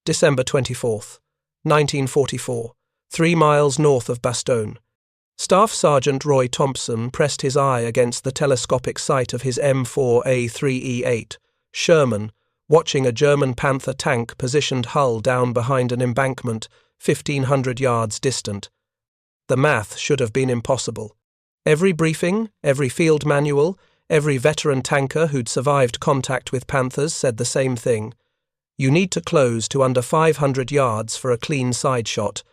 December 24th, 1944, 3 miles north of Bastogne. Staff Sergeant Roy Thompson pressed his eye against the telescopic sight of his M4A3E8, Sherman, watching a German Panther tank positioned hull down behind an embankment 1,500 yards distant. The math should have been impossible. Every briefing, every field manual, every veteran tanker who'd survived contact with Panthers said the same thing. You need to close to under 500 yards for a clean side shot,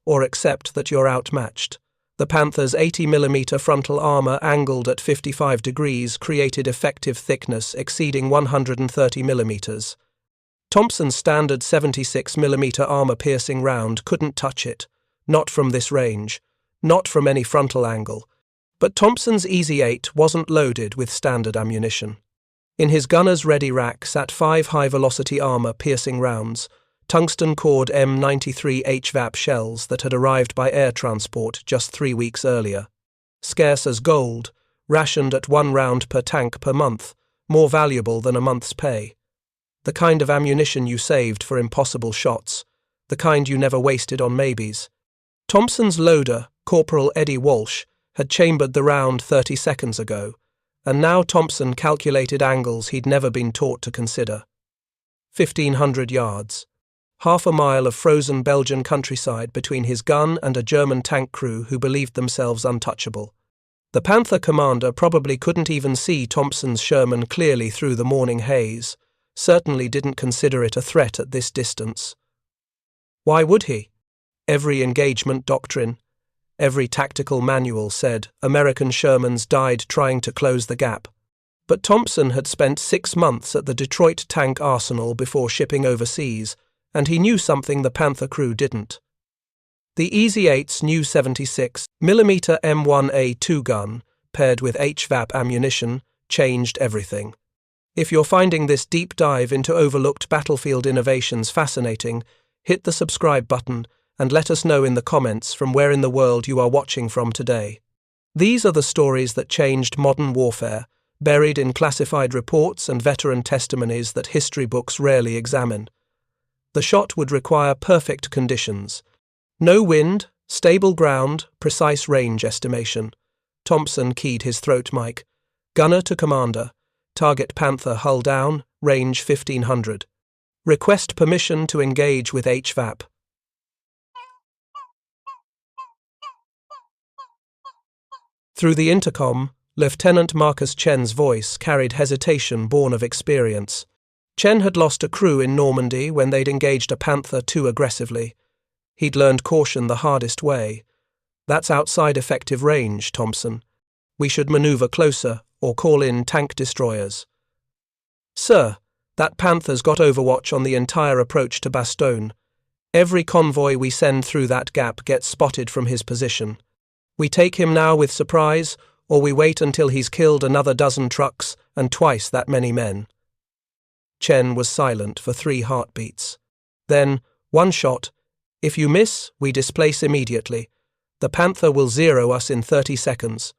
or accept that you're outmatched. The Panther's 80mm frontal armor angled at 55 degrees created effective thickness exceeding 130mm. Thompson's standard 76mm armor-piercing round couldn't touch it, not from this range, not from any frontal angle. But Thompson's Easy 8 wasn't loaded with standard ammunition. In his gunner's ready rack sat 5 high-velocity armor-piercing rounds, tungsten-cored M93 HVAP shells that had arrived by air transport just 3 weeks earlier. Scarce as gold, rationed at 1 round per tank per month, more valuable than a month's pay. The kind of ammunition you saved for impossible shots, the kind you never wasted on maybes. Thompson's loader, Corporal Eddie Walsh, had chambered the round 30 seconds ago, and now Thompson calculated angles he'd never been taught to consider. 1,500 yards. Half a mile of frozen Belgian countryside between his gun and a German tank crew who believed themselves untouchable. The Panther commander probably couldn't even see Thompson's Sherman clearly through the morning haze, certainly didn't consider it a threat at this distance. Why would he? Every engagement doctrine, every tactical manual said American Shermans died trying to close the gap. But Thompson had spent 6 months at the Detroit tank arsenal before shipping overseas, and he knew something the Panther crew didn't. The Easy 8's new 76mm M1A2 gun, paired with HVAP ammunition, changed everything. If you're finding this deep dive into overlooked battlefield innovations fascinating, hit the subscribe button and let us know in the comments from where in the world you are watching from today. These are the stories that changed modern warfare, buried in classified reports and veteran testimonies that history books rarely examine. The shot would require perfect conditions. No wind, stable ground, precise range estimation. Thompson keyed his throat mic. Gunner to commander. Target Panther hull down, range 1,500. Request permission to engage with HVAP. Through the intercom, Lieutenant Marcus Chen's voice carried hesitation born of experience. Chen had lost a crew in Normandy when they'd engaged a Panther too aggressively. He'd learned caution the hardest way. That's outside effective range, Thompson. We should maneuver closer or call in tank destroyers. Sir, that Panther's got overwatch on the entire approach to Bastogne. Every convoy we send through that gap gets spotted from his position. We take him now with surprise, or we wait until he's killed another dozen trucks and twice that many men. Chen was silent for 3 heartbeats. Then, 1 shot. If you miss, we displace immediately. The Panther will zero us in 30 seconds.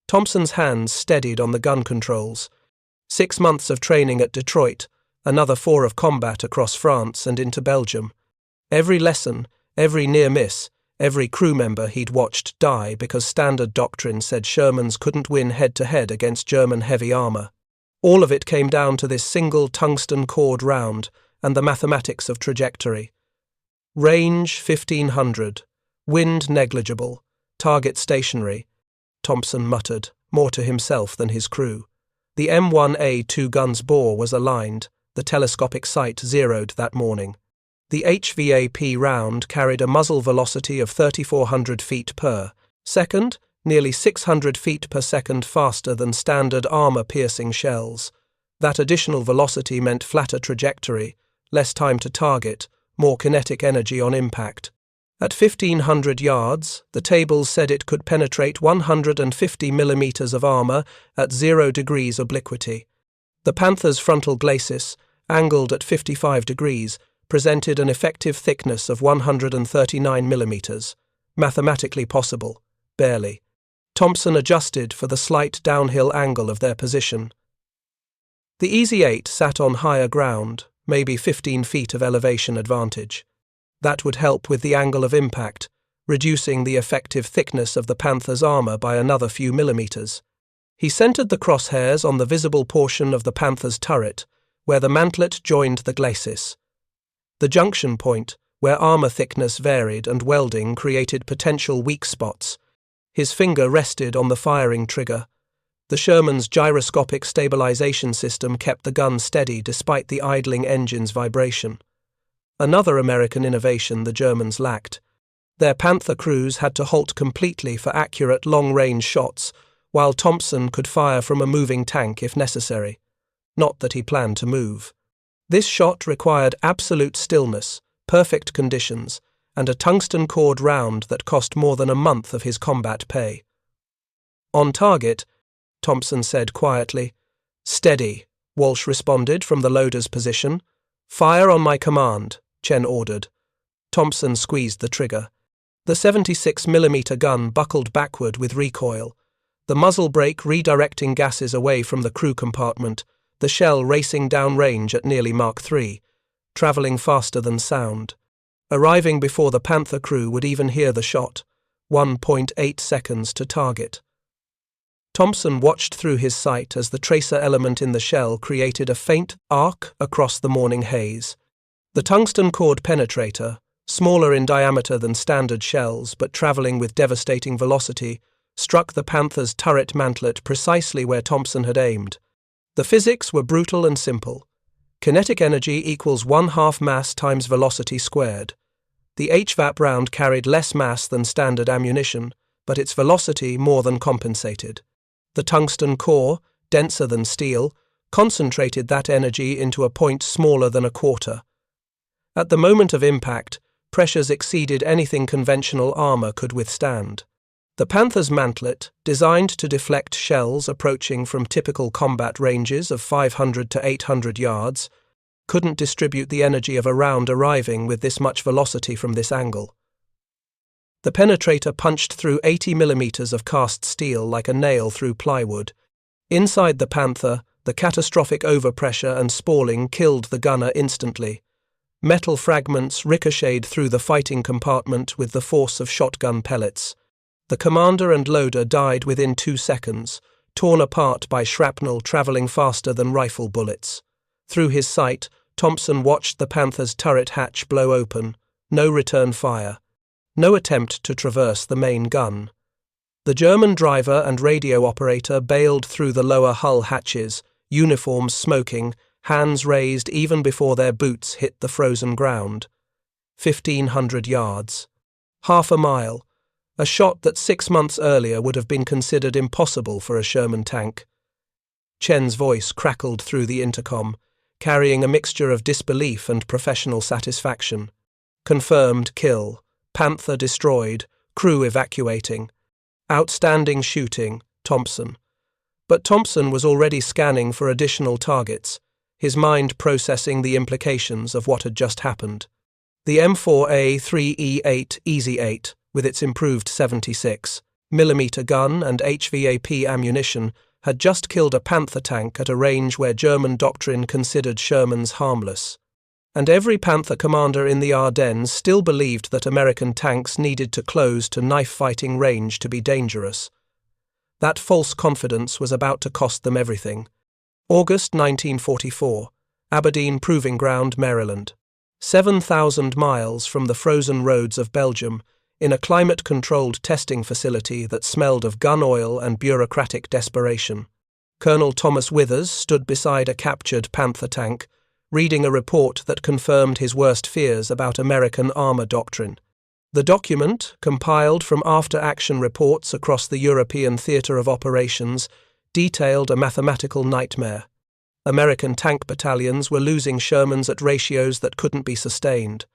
Thompson's hands steadied on the gun controls. 6 months of training at Detroit, another 4 of combat across France and into Belgium. Every lesson, every near miss, every crew member he'd watched die because standard doctrine said Shermans couldn't win head-to-head against German heavy armor. All of it came down to this single tungsten-cored round and the mathematics of trajectory. Range 1,500, wind negligible, target stationary, Thompson muttered, more to himself than his crew. The M1A2 gun's bore was aligned, the telescopic sight zeroed that morning. The HVAP round carried a muzzle velocity of 3,400 feet per second, nearly 600 feet per second faster than standard armor-piercing shells. That additional velocity meant flatter trajectory, less time to target, more kinetic energy on impact. At 1,500 yards, the tables said it could penetrate 150 millimeters of armor at 0 degrees obliquity. The Panther's frontal glacis, angled at 55 degrees, presented an effective thickness of 139 millimeters. Mathematically possible, barely. Thompson adjusted for the slight downhill angle of their position. The Easy 8 sat on higher ground, maybe 15 feet of elevation advantage. That would help with the angle of impact, reducing the effective thickness of the Panther's armor by another few millimeters. He centered the crosshairs on the visible portion of the Panther's turret, where the mantlet joined the glacis. The junction point, where armor thickness varied and welding created potential weak spots. His finger rested on the firing trigger. The Sherman's gyroscopic stabilization system kept the gun steady despite the idling engine's vibration. Another American innovation the Germans lacked. Their Panther crews had to halt completely for accurate long-range shots, while Thompson could fire from a moving tank if necessary. Not that he planned to move. This shot required absolute stillness, perfect conditions, and a tungsten-cored round that cost more than a month of his combat pay. "On target," Thompson said quietly. "Steady," Walsh responded from the loader's position. "Fire on my command," Chen ordered. Thompson squeezed the trigger. The 76mm gun buckled backward with recoil, the muzzle brake redirecting gases away from the crew compartment, the shell racing downrange at nearly Mach 3, traveling faster than sound. Arriving before the Panther crew would even hear the shot, 1.8 seconds to target. Thompson watched through his sight as the tracer element in the shell created a faint arc across the morning haze. The tungsten-cored penetrator, smaller in diameter than standard shells but traveling with devastating velocity, struck the Panther's turret mantlet precisely where Thompson had aimed. The physics were brutal and simple. Kinetic energy equals 1/2 mass times velocity squared. The HVAP round carried less mass than standard ammunition, but its velocity more than compensated. The tungsten core, denser than steel, concentrated that energy into a point smaller than a quarter. At the moment of impact, pressures exceeded anything conventional armor could withstand. The Panther's mantlet, designed to deflect shells approaching from typical combat ranges of 500 to 800 yards, couldn't distribute the energy of a round arriving with this much velocity from this angle. The penetrator punched through 80 millimeters of cast steel like a nail through plywood. Inside the Panther, the catastrophic overpressure and spalling killed the gunner instantly. Metal fragments ricocheted through the fighting compartment with the force of shotgun pellets. The commander and loader died within 2 seconds, torn apart by shrapnel traveling faster than rifle bullets. Through his sight, Thompson watched the Panther's turret hatch blow open. No return fire. No attempt to traverse the main gun. The German driver and radio operator bailed through the lower hull hatches, uniforms smoking, hands raised even before their boots hit the frozen ground. 1,500 yards. Half a mile. A shot that 6 months earlier would have been considered impossible for a Sherman tank. Chen's voice crackled through the intercom, carrying a mixture of disbelief and professional satisfaction. Confirmed kill. Panther destroyed. Crew evacuating. Outstanding shooting, Thompson. But Thompson was already scanning for additional targets, his mind processing the implications of what had just happened. The M4A3E8 Easy 8, with its improved 76mm gun and HVAP ammunition, had just killed a Panther tank at a range where German doctrine considered Sherman's harmless. And every Panther commander in the Ardennes still believed that American tanks needed to close to knife-fighting range to be dangerous. That false confidence was about to cost them everything. August 1944, Aberdeen Proving Ground, Maryland. 7,000 miles from the frozen roads of Belgium, in a climate-controlled testing facility that smelled of gun oil and bureaucratic desperation. Colonel Thomas Withers stood beside a captured Panther tank, reading a report that confirmed his worst fears about American armor doctrine. The document, compiled from after-action reports across the European theater of operations, detailed a mathematical nightmare. American tank battalions were losing Shermans at ratios that couldn't be sustained.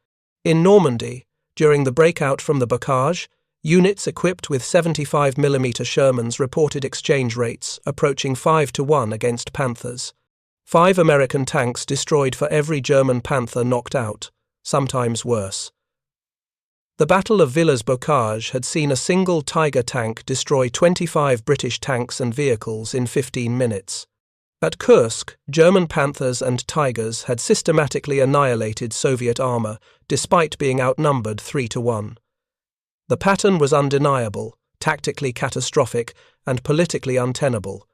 In Normandy, during the breakout from the Bocage, units equipped with 75mm Shermans reported exchange rates approaching 5-to-1 against Panthers. 5 American tanks destroyed for every German Panther knocked out, sometimes worse. The Battle of Villers-Bocage had seen a single Tiger tank destroy 25 British tanks and vehicles in 15 minutes. At Kursk, German Panthers and Tigers had systematically annihilated Soviet armor, despite being outnumbered 3-1. The pattern was undeniable, tactically catastrophic, and politically untenable.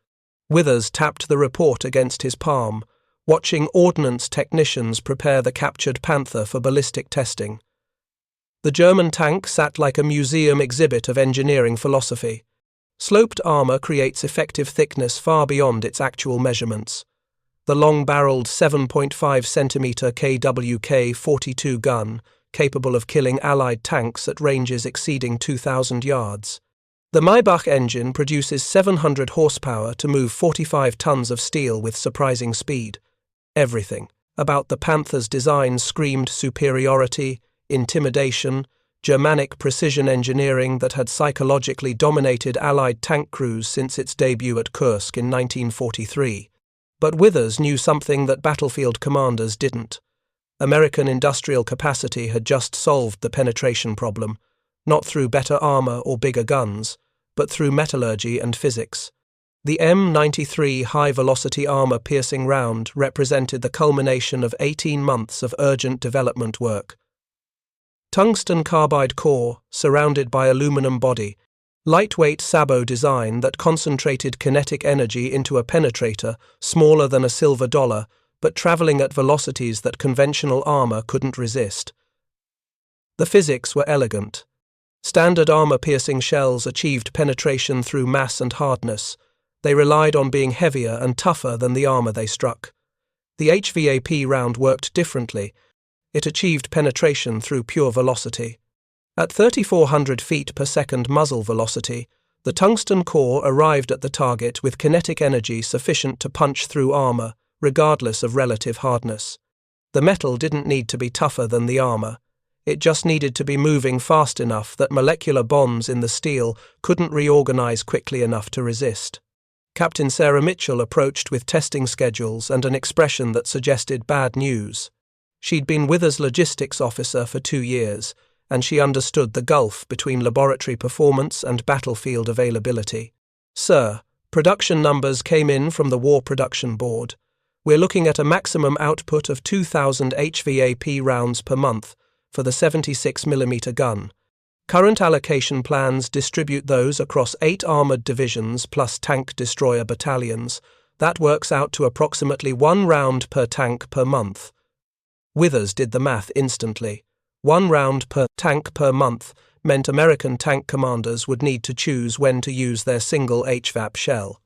Withers tapped the report against his palm, watching ordnance technicians prepare the captured Panther for ballistic testing. The German tank sat like a museum exhibit of engineering philosophy. Sloped armor creates effective thickness far beyond its actual measurements. The long-barreled 7.5 cm KWK-42 gun, capable of killing Allied tanks at ranges exceeding 2,000 yards. The Maybach engine produces 700 horsepower to move 45 tons of steel with surprising speed. Everything about the Panther's design screamed superiority, intimidation, Germanic precision engineering that had psychologically dominated Allied tank crews since its debut at Kursk in 1943. But Withers knew something that battlefield commanders didn't. American industrial capacity had just solved the penetration problem, not through better armor or bigger guns, but through metallurgy and physics. The M93 high-velocity armor-piercing round represented the culmination of 18 months of urgent development work. Tungsten carbide core, surrounded by aluminum body, lightweight sabot design that concentrated kinetic energy into a penetrator smaller than a silver dollar, but traveling at velocities that conventional armor couldn't resist. The physics were elegant. Standard armor-piercing shells achieved penetration through mass and hardness. They relied on being heavier and tougher than the armor they struck. The HVAP round worked differently. It achieved penetration through pure velocity. At 3,400 feet per second muzzle velocity, the tungsten core arrived at the target with kinetic energy sufficient to punch through armor, regardless of relative hardness. The metal didn't need to be tougher than the armor. It just needed to be moving fast enough that molecular bonds in the steel couldn't reorganize quickly enough to resist. Captain Sarah Mitchell approached with testing schedules and an expression that suggested bad news. She'd been Withers' logistics officer for 2 years, and she understood the gulf between laboratory performance and battlefield availability. "Sir, production numbers came in from the War Production Board. We're looking at a maximum output of 2,000 HVAP rounds per month for the 76mm gun. Current allocation plans distribute those across 8 armored divisions plus tank destroyer battalions. That works out to approximately 1 round per tank per month." Withers did the math instantly. 1 round per tank per month meant American tank commanders would need to choose when to use their single HVAP shell.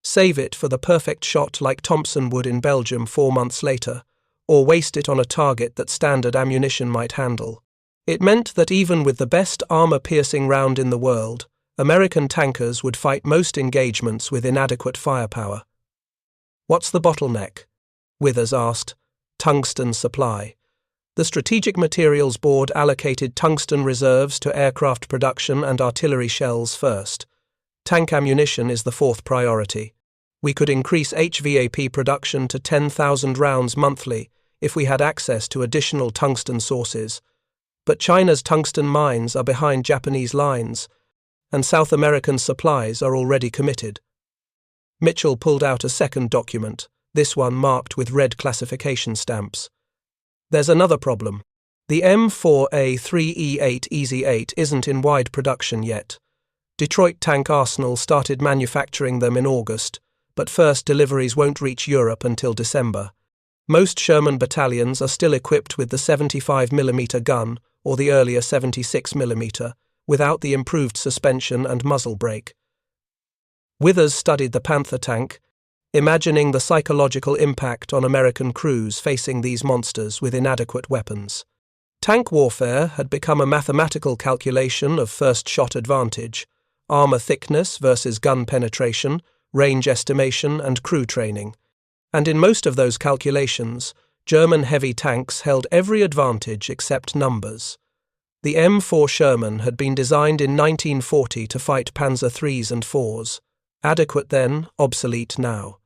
Save it for the perfect shot like Thompson would in Belgium 4 months later, or waste it on a target that standard ammunition might handle. It meant that even with the best armor-piercing round in the world, American tankers would fight most engagements with inadequate firepower. "What's the bottleneck?" Withers asked. "Tungsten supply. The Strategic Materials Board allocated tungsten reserves to aircraft production and artillery shells first. Tank ammunition is the 4th priority. We could increase HVAP production to 10,000 rounds monthly if we had access to additional tungsten sources. But China's tungsten mines are behind Japanese lines, and South American supplies are already committed." Mitchell pulled out a second document, this one marked with red classification stamps. "There's another problem. The M4A3E8 Easy 8 isn't in wide production yet. Detroit Tank Arsenal started manufacturing them in August, but first deliveries won't reach Europe until December. Most Sherman battalions are still equipped with the 75mm gun or the earlier 76mm, without the improved suspension and muzzle brake." Withers studied the Panther tank, imagining the psychological impact on American crews facing these monsters with inadequate weapons. Tank warfare had become a mathematical calculation of first-shot advantage, armor thickness versus gun penetration, range estimation, and crew training. And in most of those calculations, German heavy tanks held every advantage except numbers. The M4 Sherman had been designed in 1940 to fight Panzer IIIs and IVs. Adequate then, obsolete now.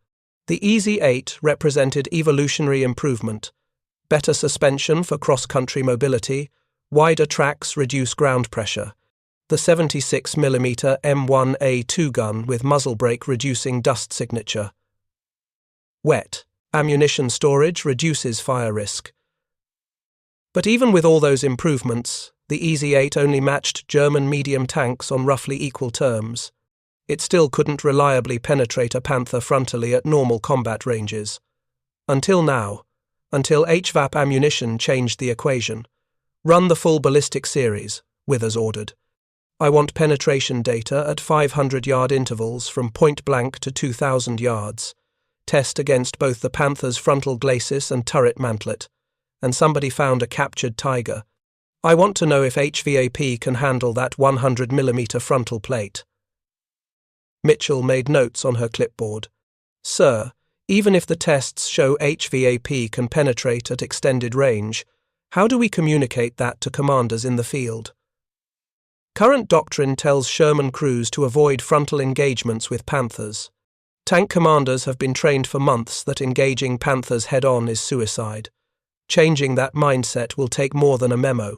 The Easy 8 represented evolutionary improvement. Better suspension for cross-country mobility, wider tracks reduce ground pressure. The 76mm M4A2 gun with muzzle brake reducing dust signature. Wet ammunition storage reduces fire risk. But even with all those improvements, the EZ-8 only matched German medium tanks on roughly equal terms. It still couldn't reliably penetrate a Panther frontally at normal combat ranges. Until now. Until HVAP ammunition changed the equation. Run the full ballistic series, Withers ordered. I want penetration data at 500-yard intervals from point blank to 2,000 yards. Test against both the Panther's frontal glacis and turret mantlet. And somebody found a captured Tiger. I want to know if HVAP can handle that 100mm frontal plate. Mitchell made notes on her clipboard. Sir, even if the tests show HVAP can penetrate at extended range, how do we communicate that to commanders in the field? Current doctrine tells Sherman crews to avoid frontal engagements with Panthers. Tank commanders have been trained for months that engaging Panthers head-on is suicide. Changing that mindset will take more than a memo.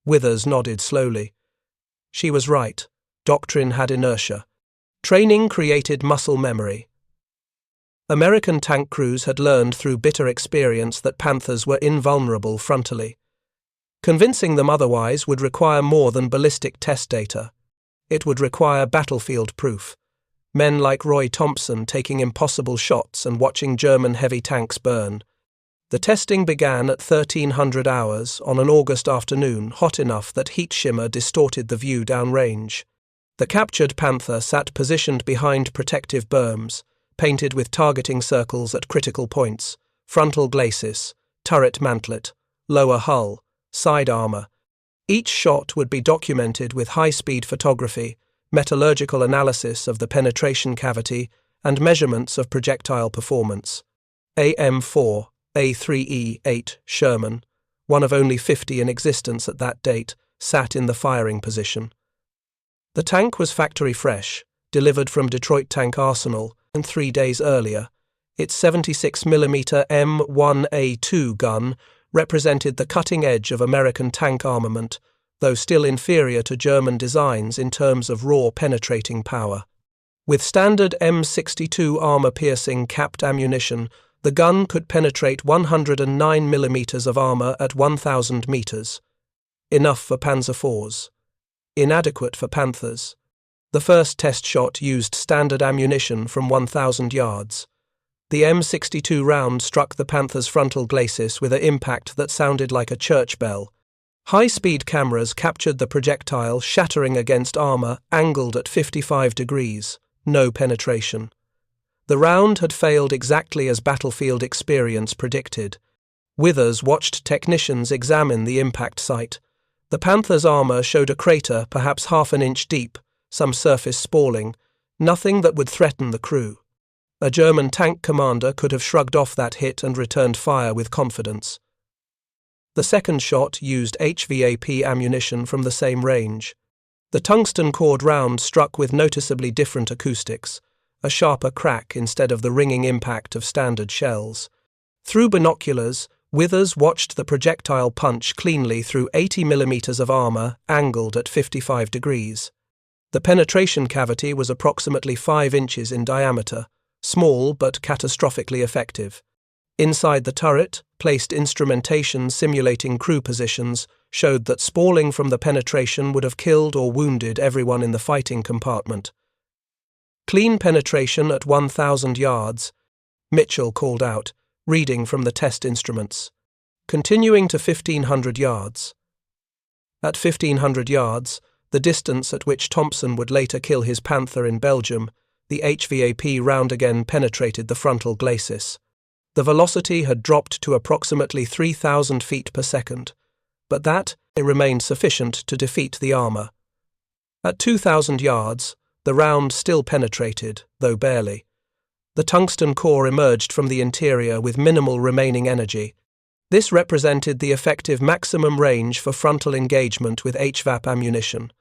Withers nodded slowly. She was right. Doctrine had inertia. Training created muscle memory. American tank crews had learned through bitter experience that Panthers were invulnerable frontally. Convincing them otherwise would require more than ballistic test data. It would require battlefield proof. Men like Roy Thompson taking impossible shots and watching German heavy tanks burn. The testing began at 1300 hours on an August afternoon, hot enough that heat shimmer distorted the view downrange. The captured Panther sat positioned behind protective berms, painted with targeting circles at critical points, frontal glacis, turret mantlet, lower hull, side armor. Each shot would be documented with high-speed photography, metallurgical analysis of the penetration cavity, and measurements of projectile performance. M4A3E8 Sherman, one of only 50 in existence at that date, sat in the firing position. The tank was factory fresh, delivered from Detroit Tank Arsenal, and 3 days earlier. Its 76mm M4A2 gun represented the cutting edge of American tank armament, though still inferior to German designs in terms of raw penetrating power. With standard M62 armor-piercing capped ammunition, the gun could penetrate 109mm of armor at 1,000 meters. Enough for Panzer IVs. Inadequate for Panthers. The first test shot used standard ammunition from 1,000 yards. The M62 round struck the Panther's frontal glacis with an impact that sounded like a church bell. High-speed cameras captured the projectile shattering against armor angled at 55 degrees. No penetration. The round had failed exactly as battlefield experience predicted. Withers watched technicians examine the impact site. The Panther's armor showed a crater perhaps half an inch deep, some surface spalling, nothing that would threaten the crew. A German tank commander could have shrugged off that hit and returned fire with confidence. The second shot used HVAP ammunition from the same range. The tungsten cord round struck with noticeably different acoustics, a sharper crack instead of the ringing impact of standard shells. Through binoculars, Withers watched the projectile punch cleanly through 80mm of armor angled at 55 degrees. The penetration cavity was approximately 5 inches in diameter, small but catastrophically effective. Inside the turret, placed instrumentation simulating crew positions showed that spalling from the penetration would have killed or wounded everyone in the fighting compartment. Clean penetration at 1,000 yards, Mitchell called out, reading from the test instruments. Continuing to 1,500 yards. At 1,500 yards, the distance at which Thompson would later kill his Panther in Belgium, the HVAP round again penetrated the frontal glacis. The velocity had dropped to approximately 3,000 feet per second, but that remained sufficient to defeat the armor. At 2,000 yards, the round still penetrated, though barely. The tungsten core emerged from the interior with minimal remaining energy. This represented the effective maximum range for frontal engagement with HVAP ammunition.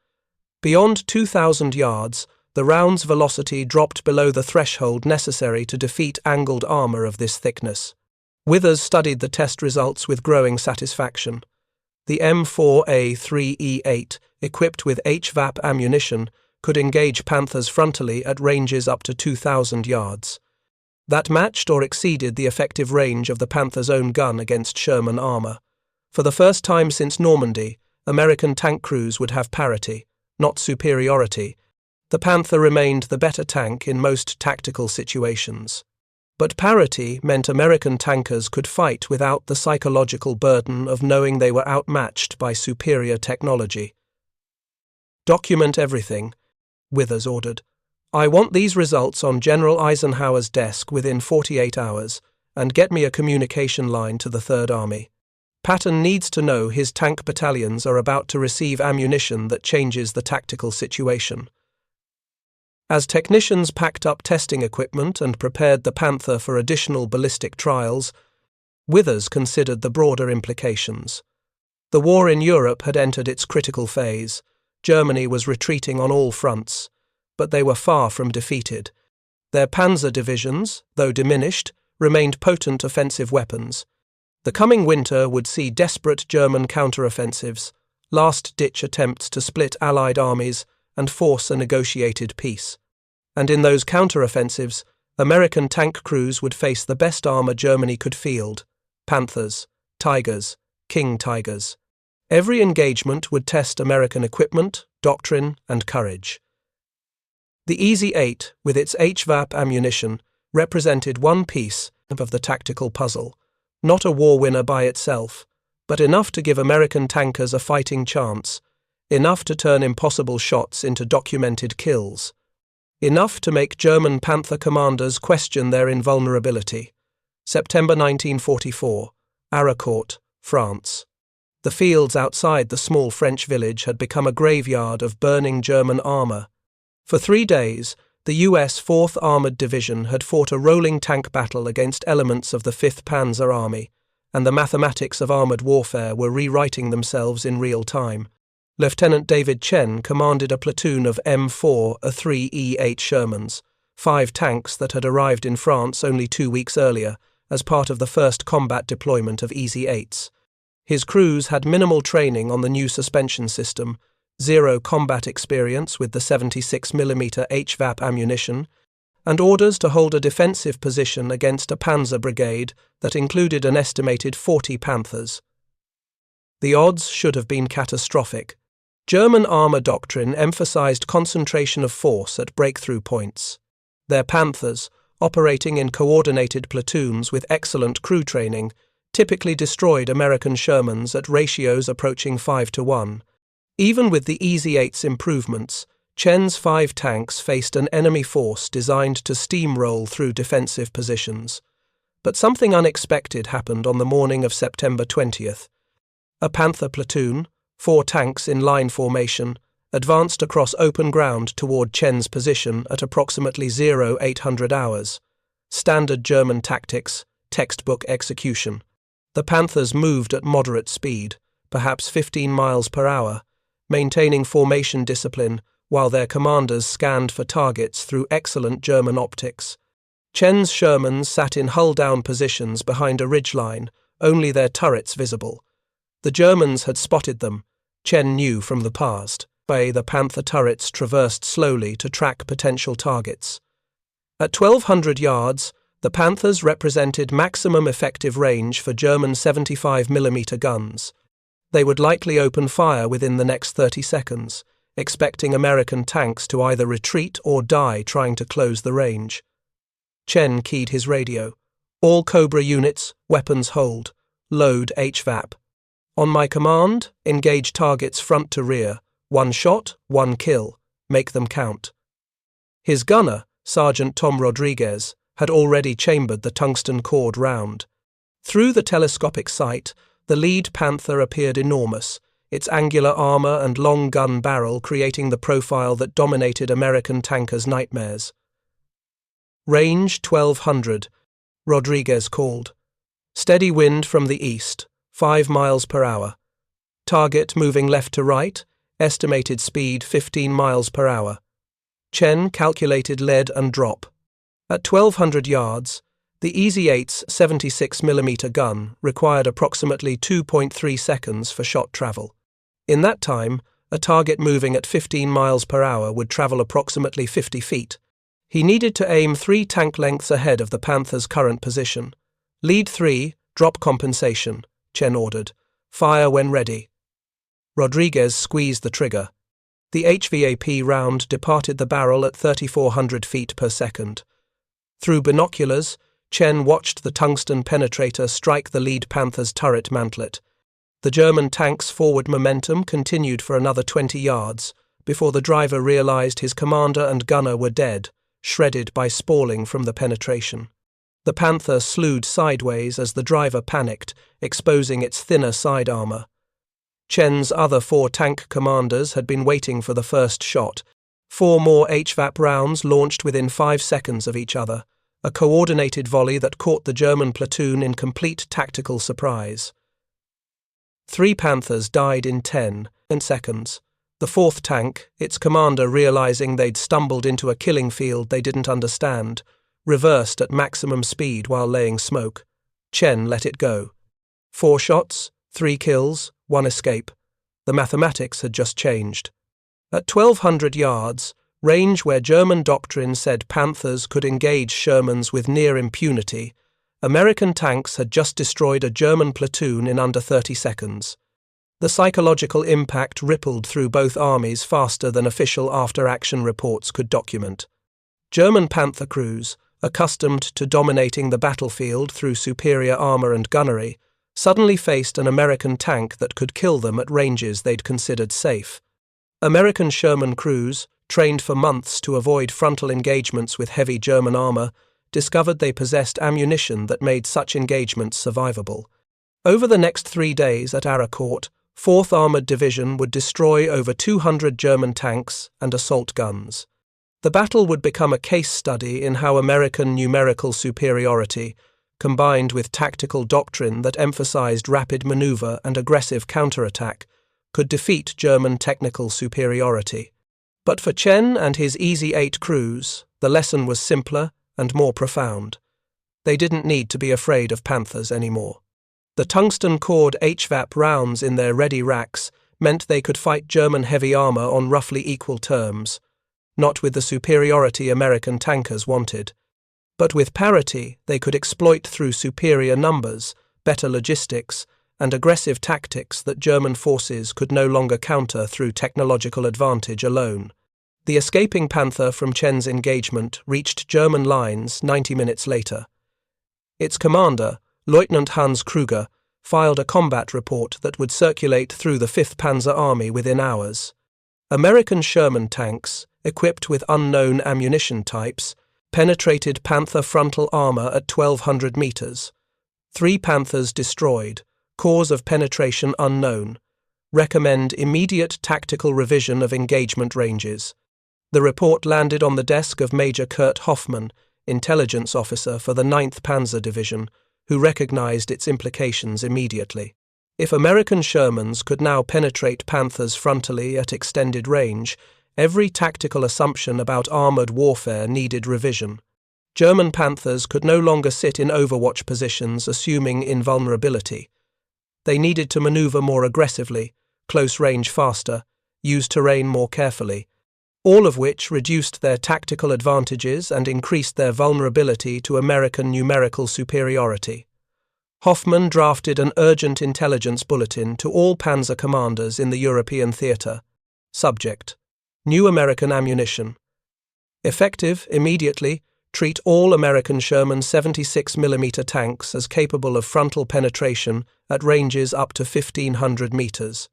Beyond 2,000 yards, the round's velocity dropped below the threshold necessary to defeat angled armor of this thickness. Withers studied the test results with growing satisfaction. The M4A3E8, equipped with HVAP ammunition, could engage Panthers frontally at ranges up to 2,000 yards. That matched or exceeded the effective range of the Panther's own gun against Sherman armor. For the first time since Normandy, American tank crews would have parity, not superiority. The Panther remained the better tank in most tactical situations. But parity meant American tankers could fight without the psychological burden of knowing they were outmatched by superior technology. "Document everything," Withers ordered. "I want these results on General Eisenhower's desk within 48 hours, and get me a communication line to the Third Army. Patton needs to know his tank battalions are about to receive ammunition that changes the tactical situation." As technicians packed up testing equipment and prepared the Panther for additional ballistic trials, Withers considered the broader implications. The war in Europe had entered its critical phase. Germany was retreating on all fronts, but they were far from defeated. Their panzer divisions, though diminished, remained potent offensive weapons. The coming winter would see desperate German counteroffensives, last-ditch attempts to split Allied armies and force a negotiated peace. And in those counteroffensives, American tank crews would face the best armor Germany could field: Panthers, Tigers, King Tigers. Every engagement would test American equipment, doctrine, and courage. The EZ-8, with its HVAP ammunition, represented one piece of the tactical puzzle, not a war winner by itself, but enough to give American tankers a fighting chance, enough to turn impossible shots into documented kills, enough to make German Panther commanders question their invulnerability. September 1944, Haraucourt, France. The fields outside the small French village had become a graveyard of burning German armor. For 3 days, the U.S. 4th Armored Division had fought a rolling tank battle against elements of the 5th Panzer Army, and the mathematics of armored warfare were rewriting themselves in real time. Lieutenant David Chen commanded a platoon of M4A3E8 Shermans, 5 tanks that had arrived in France only 2 weeks earlier as part of the first combat deployment of EZ-8s. His crews had minimal training on the new suspension system, 0 combat experience with the 76mm HVAP ammunition, and orders to hold a defensive position against a panzer brigade that included an estimated 40 Panthers. The odds should have been catastrophic. German armor doctrine emphasized concentration of force at breakthrough points. Their Panthers, operating in coordinated platoons with excellent crew training, typically destroyed American Shermans at ratios approaching 5-1. Even with the EZ-8's improvements, Chen's 5 tanks faced an enemy force designed to steamroll through defensive positions. But something unexpected happened on the morning of September 20th. A Panther platoon, 4 tanks in line formation, advanced across open ground toward Chen's position at approximately 0800 hours. Standard German tactics, textbook execution. The Panthers moved at moderate speed, perhaps 15 miles per hour, maintaining formation discipline while their commanders scanned for targets through excellent German optics. Chen's Shermans sat in hull-down positions behind a ridgeline, only their turrets visible. The Germans had spotted them, Chen knew from the past. The Panther turrets traversed slowly to track potential targets. At 1,200 yards, the Panthers represented maximum effective range for German 75mm guns. They would likely open fire within the next 30 seconds, expecting American tanks to either retreat or die trying to close the range. Chen keyed his radio. "All Cobra units, weapons hold. Load HVAP. On my command, engage targets front to rear. 1 shot, 1 kill. Make them count." His gunner, Sergeant Tom Rodriguez, had already chambered the tungsten cord round. Through the telescopic sight, the lead Panther appeared enormous, its angular armor and long gun barrel creating the profile that dominated American tankers' nightmares. "Range 1,200, Rodriguez called. "Steady wind from the east, 5 miles per hour. Target moving left to right, estimated speed 15 miles per hour. Chen calculated lead and drop. At 1,200 yards, the EZ-8's 76mm gun required approximately 2.3 seconds for shot travel. In that time, a target moving at 15 miles per hour would travel approximately 50 feet. He needed to aim 3 tank lengths ahead of the Panthers' current position. Lead 3, drop compensation, Chen ordered. Fire when ready. Rodriguez squeezed the trigger. The HVAP round departed the barrel at 3,400 feet per second. Through binoculars, Chen watched the tungsten penetrator strike the lead Panther's turret mantlet. The German tank's forward momentum continued for another 20 yards, before the driver realized his commander and gunner were dead, shredded by spalling from the penetration. The Panther slewed sideways as the driver panicked, exposing its thinner side armor. Chen's other 4 tank commanders had been waiting for the first shot. 4 more HVAP rounds launched within 5 seconds of each other, a coordinated volley that caught the German platoon in complete tactical surprise. 3 Panthers died in 10 seconds. The 4th tank, its commander realizing they'd stumbled into a killing field they didn't understand, reversed at maximum speed while laying smoke. Chen let it go. 4 shots, 3 kills, 1 escape. The mathematics had just changed. At 1,200 yards, range where German doctrine said Panthers could engage Shermans with near impunity, American tanks had just destroyed a German platoon in under 30 seconds. The psychological impact rippled through both armies faster than official after-action reports could document. German Panther crews, accustomed to dominating the battlefield through superior armor and gunnery, suddenly faced an American tank that could kill them at ranges they'd considered safe. American Sherman crews, trained for months to avoid frontal engagements with heavy German armor, discovered they possessed ammunition that made such engagements survivable. Over the next 3 days at Aracourt, 4th Armored Division would destroy over 200 German tanks and assault guns. The battle would become a case study in how American numerical superiority, combined with tactical doctrine that emphasized rapid maneuver and aggressive counterattack, could defeat German technical superiority. But for Chen and his Easy 8 crews, the lesson was simpler and more profound. They didn't need to be afraid of Panthers anymore. The tungsten-cored HVAP rounds in their ready racks meant they could fight German heavy armor on roughly equal terms, not with the superiority American tankers wanted, but with parity they could exploit through superior numbers, better logistics, and aggressive tactics that German forces could no longer counter through technological advantage alone. The escaping Panther from Chen's engagement reached German lines 90 minutes later. Its commander, Lieutenant Hans Krüger, filed a combat report that would circulate through the 5th Panzer Army within hours. American Sherman tanks, equipped with unknown ammunition types, penetrated Panther frontal armor at 1,200 meters. 3 Panthers destroyed, cause of penetration unknown. Recommend immediate tactical revision of engagement ranges. The report landed on the desk of Major Kurt Hoffmann, intelligence officer for the 9th Panzer Division, who recognized its implications immediately. If American Shermans could now penetrate Panthers frontally at extended range, every tactical assumption about armored warfare needed revision. German Panthers could no longer sit in overwatch positions assuming invulnerability. They needed to maneuver more aggressively, close range faster, use terrain more carefully, all of which reduced their tactical advantages and increased their vulnerability to American numerical superiority. Hoffmann drafted an urgent intelligence bulletin to all panzer commanders in the European theatre. Subject: New American ammunition. Effective, immediately, treat all American Sherman 76mm tanks as capable of frontal penetration at ranges up to 1,500 meters.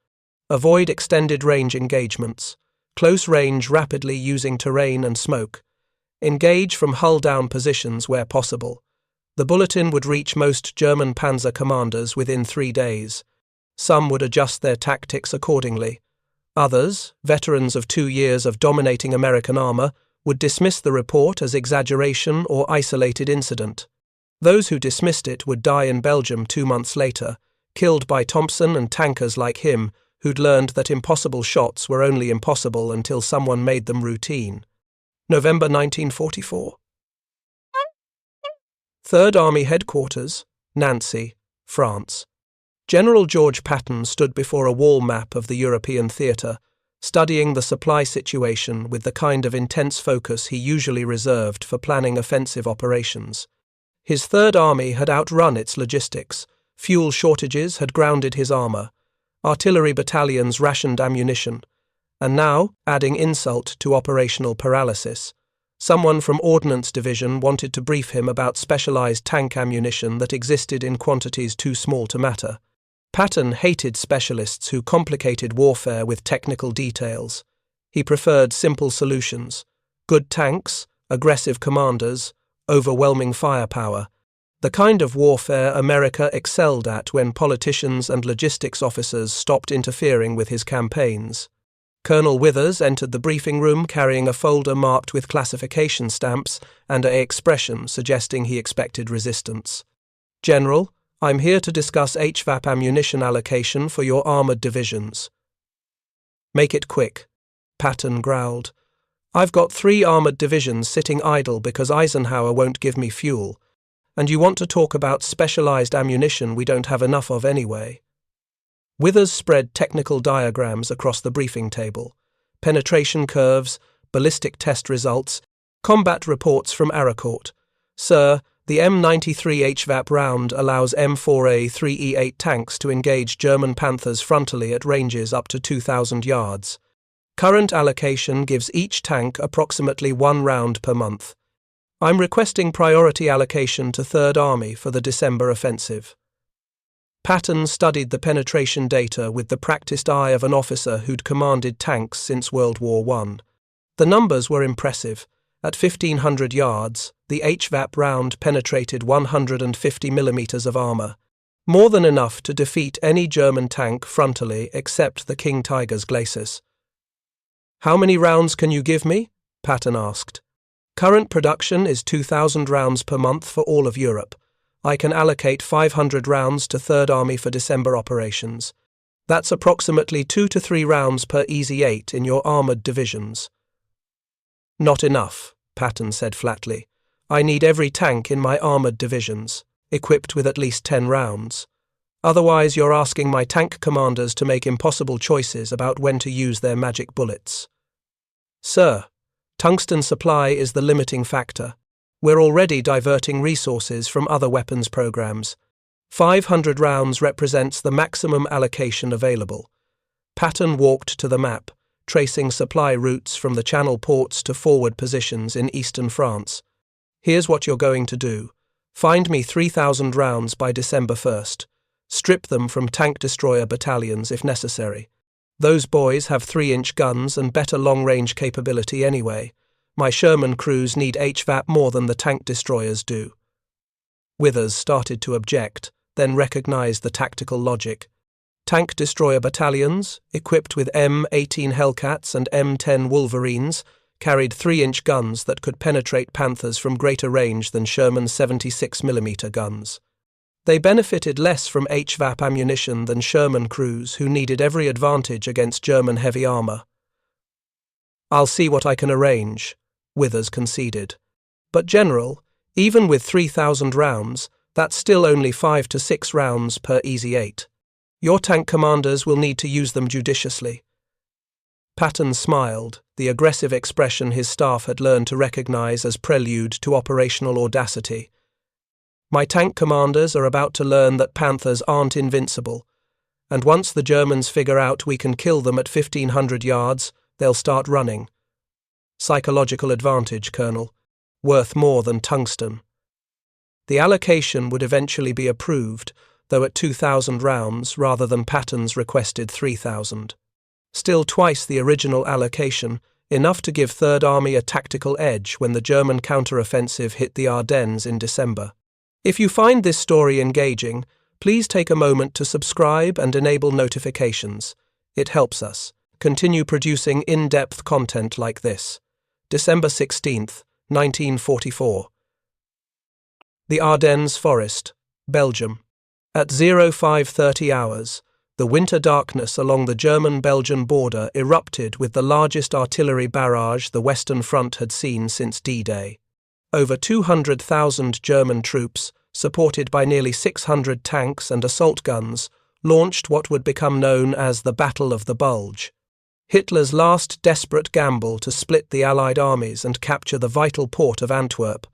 Avoid extended range engagements. Close range rapidly using terrain and smoke. Engage from hull-down positions where possible. The bulletin would reach most German panzer commanders within 3 days. Some would adjust their tactics accordingly. Others, veterans of 2 years of dominating American armor, would dismiss the report as exaggeration or isolated incident. Those who dismissed it would die in Belgium 2 months later, killed by Thompson and tankers like him, who'd learned that impossible shots were only impossible until someone made them routine. November 1944. 3rd Army Headquarters, Nancy, France. General George Patton stood before a wall map of the European theatre, studying the supply situation with the kind of intense focus he usually reserved for planning offensive operations. His Third Army had outrun its logistics, fuel shortages had grounded his armor, artillery battalions rationed ammunition, and now, adding insult to operational paralysis, someone from Ordnance Division wanted to brief him about specialized tank ammunition that existed in quantities too small to matter. Patton hated specialists who complicated warfare with technical details. He preferred simple solutions: good tanks, aggressive commanders, overwhelming firepower, the kind of warfare America excelled at when politicians and logistics officers stopped interfering with his campaigns. Colonel Withers entered the briefing room carrying a folder marked with classification stamps and an expression suggesting he expected resistance. "General, I'm here to discuss HVAP ammunition allocation for your armored divisions." "Make it quick," Patton growled. "I've got 3 armored divisions sitting idle because Eisenhower won't give me fuel. And you want to talk about specialized ammunition we don't have enough of anyway." Withers spread technical diagrams across the briefing table: penetration curves, ballistic test results, combat reports from Aracourt. "Sir, the M93 HVAP round allows M4A3E8 tanks to engage German Panthers frontally at ranges up to 2,000 yards. Current allocation gives each tank approximately 1 round per month. I'm requesting priority allocation to Third Army for the December offensive." Patton studied the penetration data with the practiced eye of an officer who'd commanded tanks since World War I. The numbers were impressive. At 1,500 yards, the HVAP round penetrated 150 millimeters of armor, more than enough to defeat any German tank frontally except the King Tiger's Glacis. "How many rounds can you give me?" Patton asked. "Current production is 2,000 rounds per month for all of Europe. I can allocate 500 rounds to Third Army for December operations. That's approximately 2 to 3 rounds per Easy 8 in your armored divisions." "Not enough," Patton said flatly. "I need every tank in my armored divisions, equipped with at least 10 rounds. Otherwise, you're asking my tank commanders to make impossible choices about when to use their magic bullets." "Sir, tungsten supply is the limiting factor. We're already diverting resources from other weapons programs. 500 rounds represents the maximum allocation available." Patton walked to the map, tracing supply routes from the Channel ports to forward positions in eastern France. "Here's what you're going to do. Find me 3,000 rounds by December 1st. Strip them from tank destroyer battalions if necessary. Those boys have 3-inch guns and better long-range capability anyway. My Sherman crews need HVAP more than the tank destroyers do." Withers started to object, then recognized the tactical logic. Tank destroyer battalions, equipped with M18 Hellcats and M10 Wolverines, carried 3-inch guns that could penetrate Panthers from greater range than Sherman's 76mm guns. They benefited less from HVAP ammunition than Sherman crews who needed every advantage against German heavy armor. "I'll see what I can arrange," Withers conceded. "But General, even with 3,000 rounds, that's still only 5 to 6 rounds per Easy 8. Your tank commanders will need to use them judiciously." Patton smiled, the aggressive expression his staff had learned to recognize as prelude to operational audacity. "My tank commanders are about to learn that Panthers aren't invincible, and once the Germans figure out we can kill them at 1,500 yards, they'll start running. Psychological advantage, Colonel. Worth more than tungsten." The allocation would eventually be approved, though at 2,000 rounds rather than Patton's requested 3,000. Still twice the original allocation, enough to give Third Army a tactical edge when the German counteroffensive hit the Ardennes in December. If you find this story engaging, please take a moment to subscribe and enable notifications. It helps us continue producing in-depth content like this. December 16th, 1944. The Ardennes Forest, Belgium. At 05:30 hours, the winter darkness along the German-Belgian border erupted with the largest artillery barrage the Western Front had seen since D-Day. Over 200,000 German troops, supported by nearly 600 tanks and assault guns, launched what would become known as the Battle of the Bulge. Hitler's last desperate gamble to split the Allied armies and capture the vital port of Antwerp.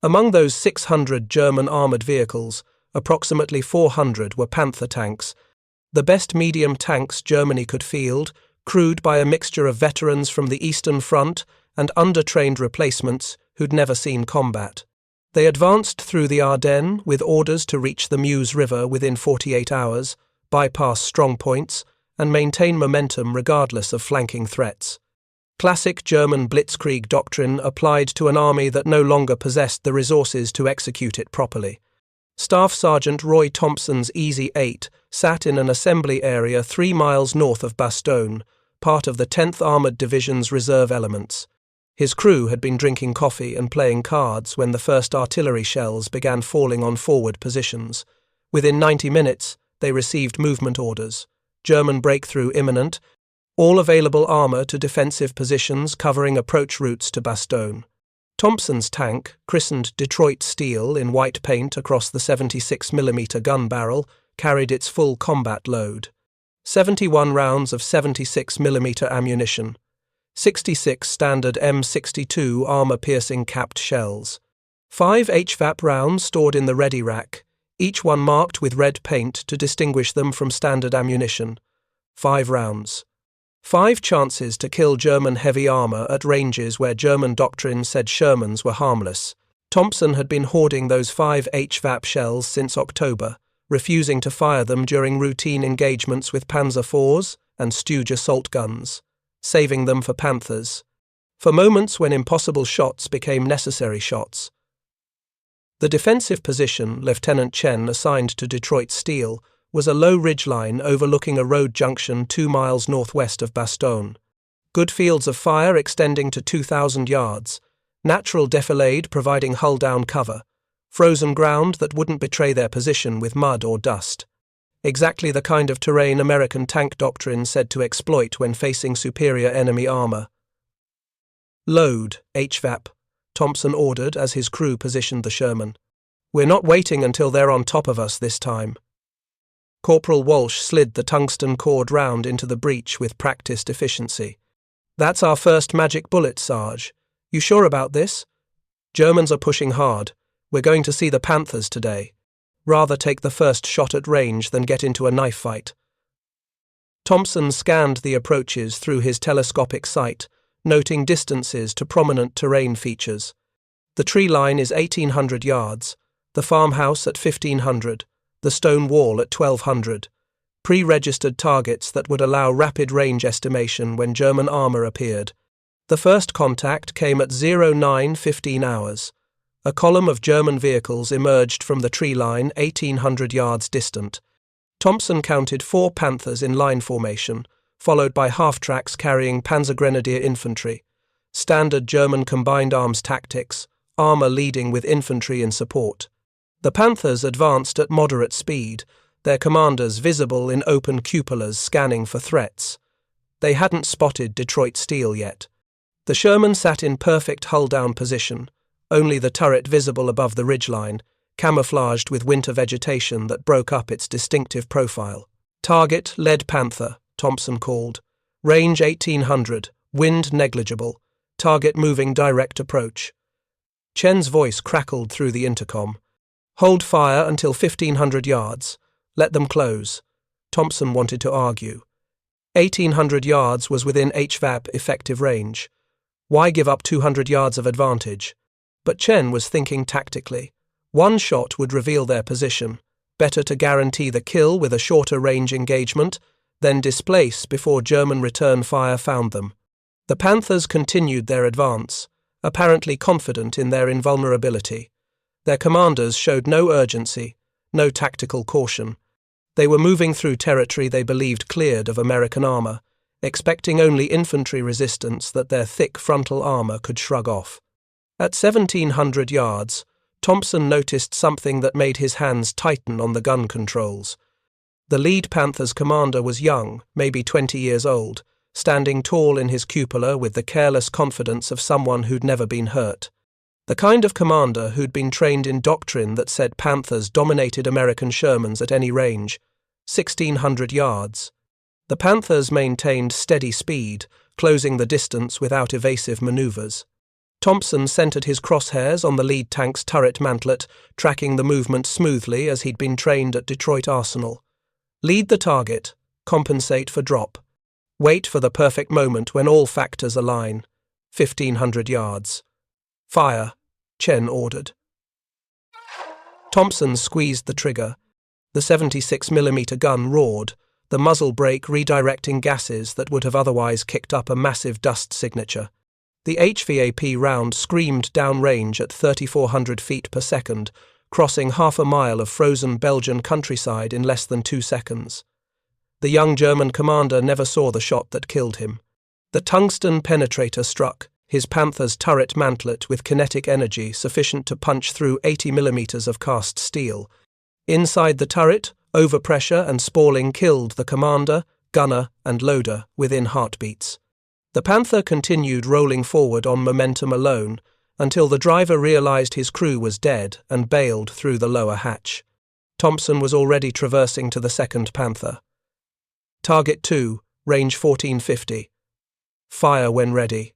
Among those 600 German armoured vehicles, approximately 400 were Panther tanks, the best medium tanks Germany could field, crewed by a mixture of veterans from the Eastern Front and undertrained replacements who'd never seen combat. They advanced through the Ardennes with orders to reach the Meuse River within 48 hours, bypass strongpoints, and maintain momentum regardless of flanking threats. Classic German blitzkrieg doctrine applied to an army that no longer possessed the resources to execute it properly. Staff Sergeant Roy Thompson's Easy 8 sat in an assembly area 3 miles north of Bastogne, part of the 10th Armoured Division's reserve elements. His crew had been drinking coffee and playing cards when the first artillery shells began falling on forward positions. Within 90 minutes, they received movement orders. German breakthrough imminent, all available armour to defensive positions covering approach routes to Bastogne. Thompson's tank, christened Detroit Steel in white paint across the 76mm gun barrel, carried its full combat load. 71 rounds of 76mm ammunition. 66 standard M62 armour-piercing capped shells. 5 HVAP rounds stored in the ready rack, each one marked with red paint to distinguish them from standard ammunition. 5 rounds. 5 chances to kill German heavy armour at ranges where German doctrine said Shermans were harmless. Thompson had been hoarding those 5 HVAP shells since October, refusing to fire them during routine engagements with Panzer IVs and Stooge assault guns, saving them for Panthers, for moments when impossible shots became necessary shots. The defensive position Lieutenant Chen assigned to Detroit Steel was a low ridgeline overlooking a road junction 2 miles northwest of Bastogne. Good fields of fire extending to 2,000 yards, natural defilade providing hull-down cover, frozen ground that wouldn't betray their position with mud or dust. Exactly the kind of terrain American tank doctrine said to exploit when facing superior enemy armour. "Load, HVAP," Thompson ordered as his crew positioned the Sherman. "We're not waiting until they're on top of us this time." Corporal Walsh slid the tungsten cord round into the breech with practiced efficiency. "That's our first magic bullet, Sarge. You sure about this? Germans are pushing hard. We're going to see the Panthers today. Rather take the first shot at range than get into a knife fight." Thompson scanned the approaches through his telescopic sight, noting distances to prominent terrain features. The tree line is 1,800 yards, the farmhouse at 1,500, the stone wall at 1,200, pre-registered targets that would allow rapid range estimation when German armour appeared. The first contact came at 09:15 hours. A column of German vehicles emerged from the tree line 1,800 yards distant. Thompson counted 4 Panthers in line formation, followed by half-tracks carrying Panzergrenadier infantry. Standard German combined arms tactics, armour leading with infantry in support. The Panthers advanced at moderate speed, their commanders visible in open cupolas scanning for threats. They hadn't spotted Detroit Steel yet. The Sherman sat in perfect hull-down position, only the turret visible above the ridgeline, camouflaged with winter vegetation that broke up its distinctive profile. "Target, Lead Panther," Thompson called. "Range 1,800, wind negligible, target moving direct approach." Chen's voice crackled through the intercom. "Hold fire until 1,500 yards. Let them close." Thompson wanted to argue. 1,800 yards was within HVAP effective range. Why give up 200 yards of advantage? But Chen was thinking tactically. One shot would reveal their position. Better to guarantee the kill with a shorter range engagement, then displace before German return fire found them. The Panthers continued their advance, apparently confident in their invulnerability. Their commanders showed no urgency, no tactical caution. They were moving through territory they believed cleared of American armour, expecting only infantry resistance that their thick frontal armour could shrug off. At 1,700 yards, Thompson noticed something that made his hands tighten on the gun controls. The lead Panthers commander was young, maybe 20 years old, standing tall in his cupola with the careless confidence of someone who'd never been hurt. The kind of commander who'd been trained in doctrine that said Panthers dominated American Shermans at any range, 1,600 yards. The Panthers maintained steady speed, closing the distance without evasive maneuvers. Thompson centered his crosshairs on the lead tank's turret mantlet, tracking the movement smoothly as he'd been trained at Detroit Arsenal. Lead the target, compensate for drop. Wait for the perfect moment when all factors align. 1,500 yards. Fire, Chen ordered. Thompson squeezed the trigger. The 76mm gun roared, the muzzle brake redirecting gases that would have otherwise kicked up a massive dust signature. The HVAP round screamed downrange at 3,400 feet per second, crossing half a mile of frozen Belgian countryside in less than 2 seconds. The young German commander never saw the shot that killed him. The tungsten penetrator struck, his Panther's turret mantlet with kinetic energy sufficient to punch through 80mm of cast steel. Inside the turret, overpressure and spalling killed the commander, gunner, and loader within heartbeats. The Panther continued rolling forward on momentum alone until the driver realized his crew was dead and bailed through the lower hatch. Thompson was already traversing to the second Panther. Target 2, range 1450. Fire when ready.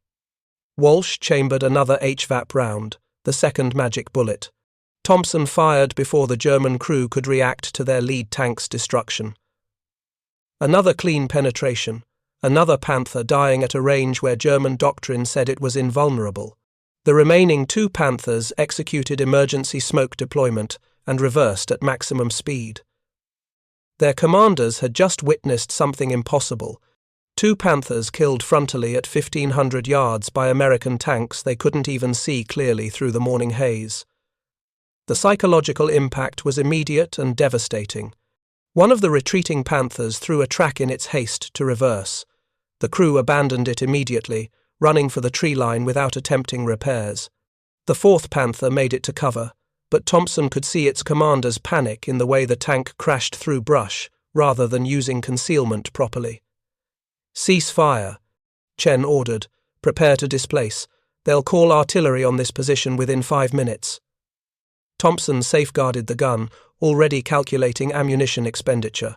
Walsh chambered another HVAP round, the second magic bullet. Thompson fired before the German crew could react to their lead tank's destruction. Another clean penetration, another Panther dying at a range where German doctrine said it was invulnerable. The remaining 2 Panthers executed emergency smoke deployment and reversed at maximum speed. Their commanders had just witnessed something impossible. 2 Panthers killed frontally at 1,500 yards by American tanks they couldn't even see clearly through the morning haze. The psychological impact was immediate and devastating. One of the retreating Panthers threw a track in its haste to reverse. The crew abandoned it immediately, running for the tree line without attempting repairs. The 4th Panther made it to cover, but Thompson could see its commander's panic in the way the tank crashed through brush, rather than using concealment properly. "Cease fire," Chen ordered. "Prepare to displace. They'll call artillery on this position within 5 minutes. Thompson safeguarded the gun, already calculating ammunition expenditure.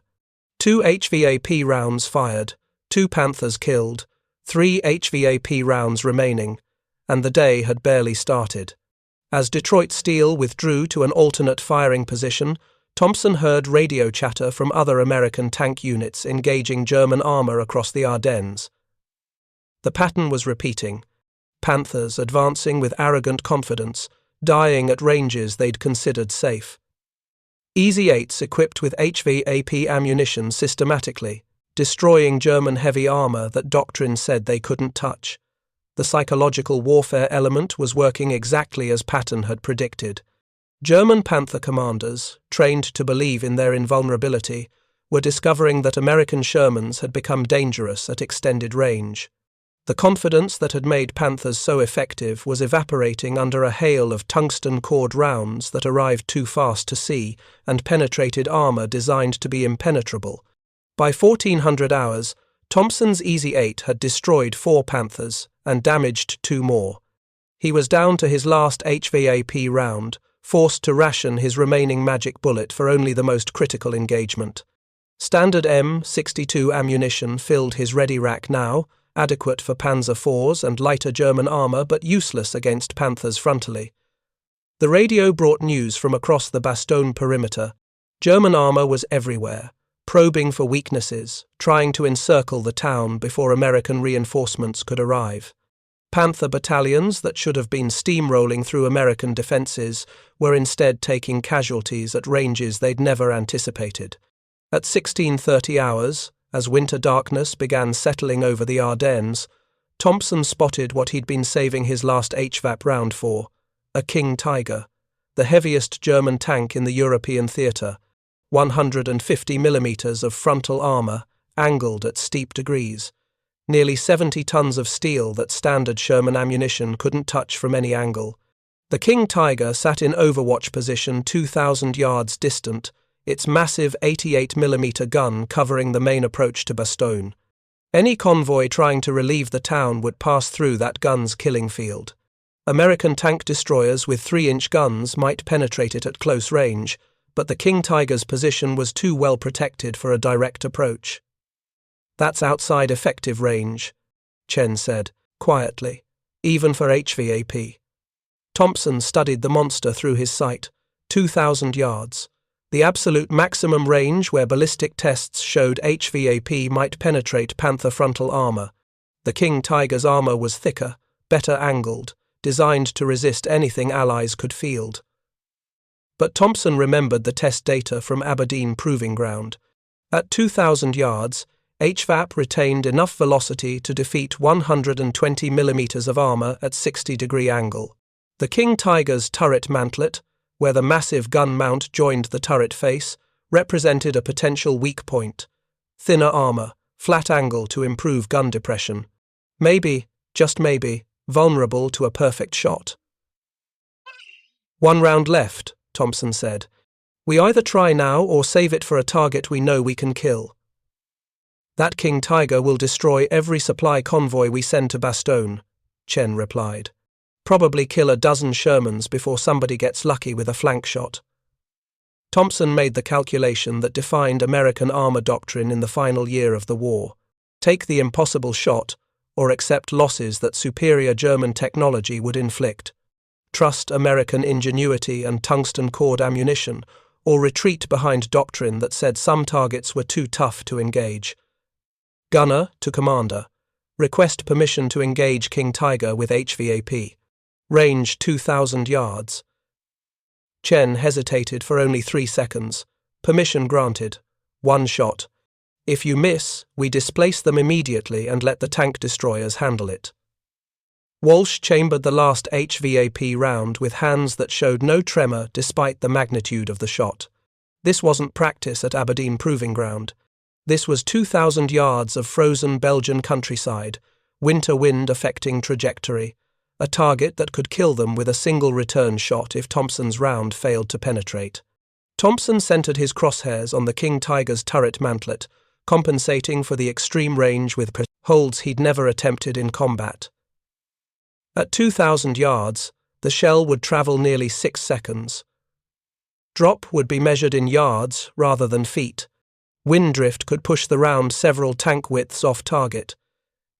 2 HVAP rounds fired, 2 Panthers killed, 3 HVAP rounds remaining, and the day had barely started. As Detroit Steel withdrew to an alternate firing position, Thompson heard radio chatter from other American tank units engaging German armor across the Ardennes. The pattern was repeating. Panthers advancing with arrogant confidence, dying at ranges they'd considered safe. Easy-8s equipped with HVAP ammunition systematically, destroying German heavy armor that doctrine said they couldn't touch. The psychological warfare element was working exactly as Patton had predicted. German Panther commanders, trained to believe in their invulnerability, were discovering that American Shermans had become dangerous at extended range. The confidence that had made Panthers so effective was evaporating under a hail of tungsten-cored rounds that arrived too fast to see and penetrated armor designed to be impenetrable. By 1400 hours, Thompson's Easy-8 had destroyed 4 Panthers and damaged 2 more. He was down to his last HVAP round, forced to ration his remaining magic bullet for only the most critical engagement. Standard M62 ammunition filled his ready rack now, adequate for Panzer IVs and lighter German armor but useless against Panthers frontally. The radio brought news from across the Bastogne perimeter. German armor was everywhere, probing for weaknesses, trying to encircle the town before American reinforcements could arrive. Panther battalions that should have been steamrolling through American defenses were instead taking casualties at ranges they'd never anticipated. At 16:30 hours, as winter darkness began settling over the Ardennes, Thompson spotted what he'd been saving his last HVAP round for, a King Tiger, the heaviest German tank in the European theatre, 150mm of frontal armour, angled at steep degrees, nearly 70 tons of steel that standard Sherman ammunition couldn't touch from any angle. The King Tiger sat in overwatch position 2,000 yards distant, its massive 88mm gun covering the main approach to Bastogne. Any convoy trying to relieve the town would pass through that gun's killing field. American tank destroyers with 3-inch guns might penetrate it at close range, but the King Tiger's position was too well protected for a direct approach. That's outside effective range, Chen said, quietly, even for HVAP. Thompson studied the monster through his sight, 2,000 yards, the absolute maximum range where ballistic tests showed HVAP might penetrate Panther frontal armor. The King Tiger's armor was thicker, better angled, designed to resist anything Allies could field. But Thompson remembered the test data from Aberdeen Proving Ground. At 2,000 yards, HVAP retained enough velocity to defeat 120 mm of armor at 60-degree angle. The King Tiger's turret mantlet, where the massive gun mount joined the turret face, represented a potential weak point. Thinner armor, flat angle to improve gun depression. Maybe, just maybe, vulnerable to a perfect shot. 1 round left, Thompson said. We either try now or save it for a target we know we can kill. That King Tiger will destroy every supply convoy we send to Bastogne, Chen replied. Probably kill a dozen Shermans before somebody gets lucky with a flank shot. Thompson made the calculation that defined American armor doctrine in the final year of the war. Take the impossible shot, or accept losses that superior German technology would inflict. Trust American ingenuity and tungsten-cored ammunition, or retreat behind doctrine that said some targets were too tough to engage. Gunner to Commander. Request permission to engage King Tiger with HVAP. Range 2,000 yards. Chen hesitated for only 3 seconds. Permission granted. 1 shot. If you miss, we displace them immediately and let the tank destroyers handle it. Walsh chambered the last HVAP round with hands that showed no tremor despite the magnitude of the shot. This wasn't practice at Aberdeen Proving Ground. This was 2,000 yards of frozen Belgian countryside, winter wind affecting trajectory, a target that could kill them with a single return shot if Thompson's round failed to penetrate. Thompson centered his crosshairs on the King Tiger's turret mantlet, compensating for the extreme range with holds he'd never attempted in combat. At 2,000 yards, the shell would travel nearly 6 seconds. Drop would be measured in yards rather than feet. Wind drift could push the round several tank widths off target.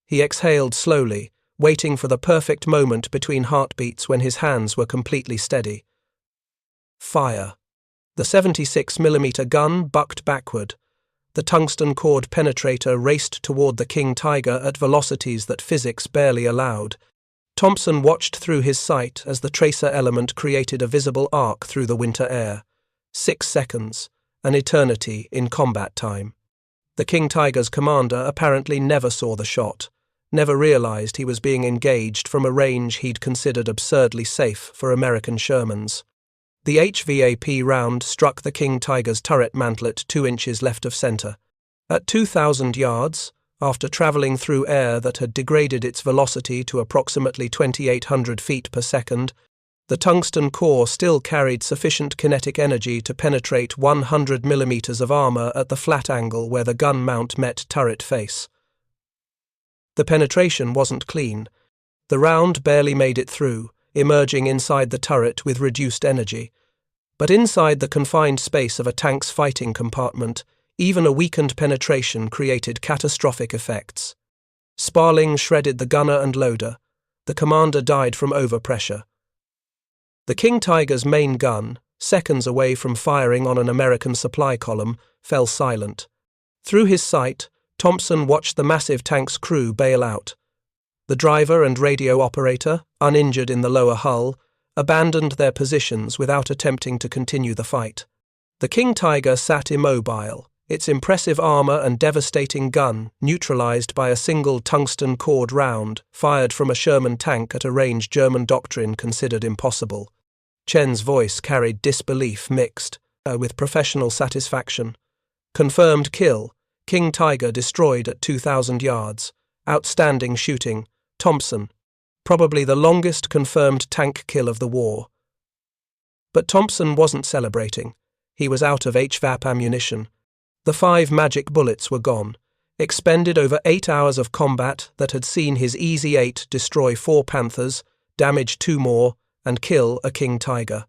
He exhaled slowly, waiting for the perfect moment between heartbeats when his hands were completely steady. Fire. The 76mm gun bucked backward. The tungsten-cored penetrator raced toward the King Tiger at velocities that physics barely allowed. Thompson watched through his sight as the tracer element created a visible arc through the winter air. 6 seconds, an eternity in combat time. The King Tiger's commander apparently never saw the shot, never realized he was being engaged from a range he'd considered absurdly safe for American Shermans. The HVAP round struck the King Tiger's turret mantlet 2 inches left of center. At 2,000 yards, after traveling through air that had degraded its velocity to approximately 2,800 feet per second, the tungsten core still carried sufficient kinetic energy to penetrate 100 mm of armor at the flat angle where the gun mount met turret face. The penetration wasn't clean. The round barely made it through, emerging inside the turret with reduced energy. But inside the confined space of a tank's fighting compartment, even a weakened penetration created catastrophic effects. Sparling shredded the gunner and loader. The commander died from overpressure. The King Tiger's main gun, seconds away from firing on an American supply column, fell silent. Through his sight, Thompson watched the massive tank's crew bail out. The driver and radio operator, uninjured in the lower hull, abandoned their positions without attempting to continue the fight. The King Tiger sat immobile, its impressive armor and devastating gun neutralized by a single tungsten-cored round fired from a Sherman tank at a range German doctrine considered impossible. Chen's voice carried disbelief mixed with professional satisfaction. Confirmed kill. King Tiger destroyed at 2,000 yards. Outstanding shooting. Thompson. Probably the longest confirmed tank kill of the war. But Thompson wasn't celebrating. He was out of HVAP ammunition. The 5 magic bullets were gone, expended over 8 hours of combat that had seen his Easy 8 destroy 4 Panthers, damage 2 more, and kill a King Tiger.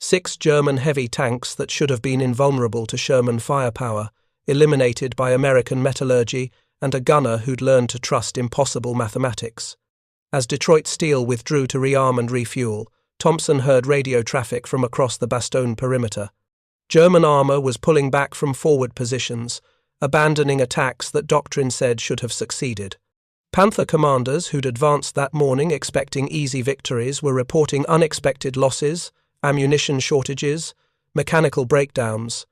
6 German heavy tanks that should have been invulnerable to Sherman firepower, eliminated by American metallurgy and a gunner who'd learned to trust impossible mathematics. As Detroit Steel withdrew to rearm and refuel, Thompson heard radio traffic from across the Bastogne perimeter. German armor was pulling back from forward positions, abandoning attacks that doctrine said should have succeeded. Panther commanders who'd advanced that morning expecting easy victories were reporting unexpected losses, ammunition shortages, mechanical breakdowns.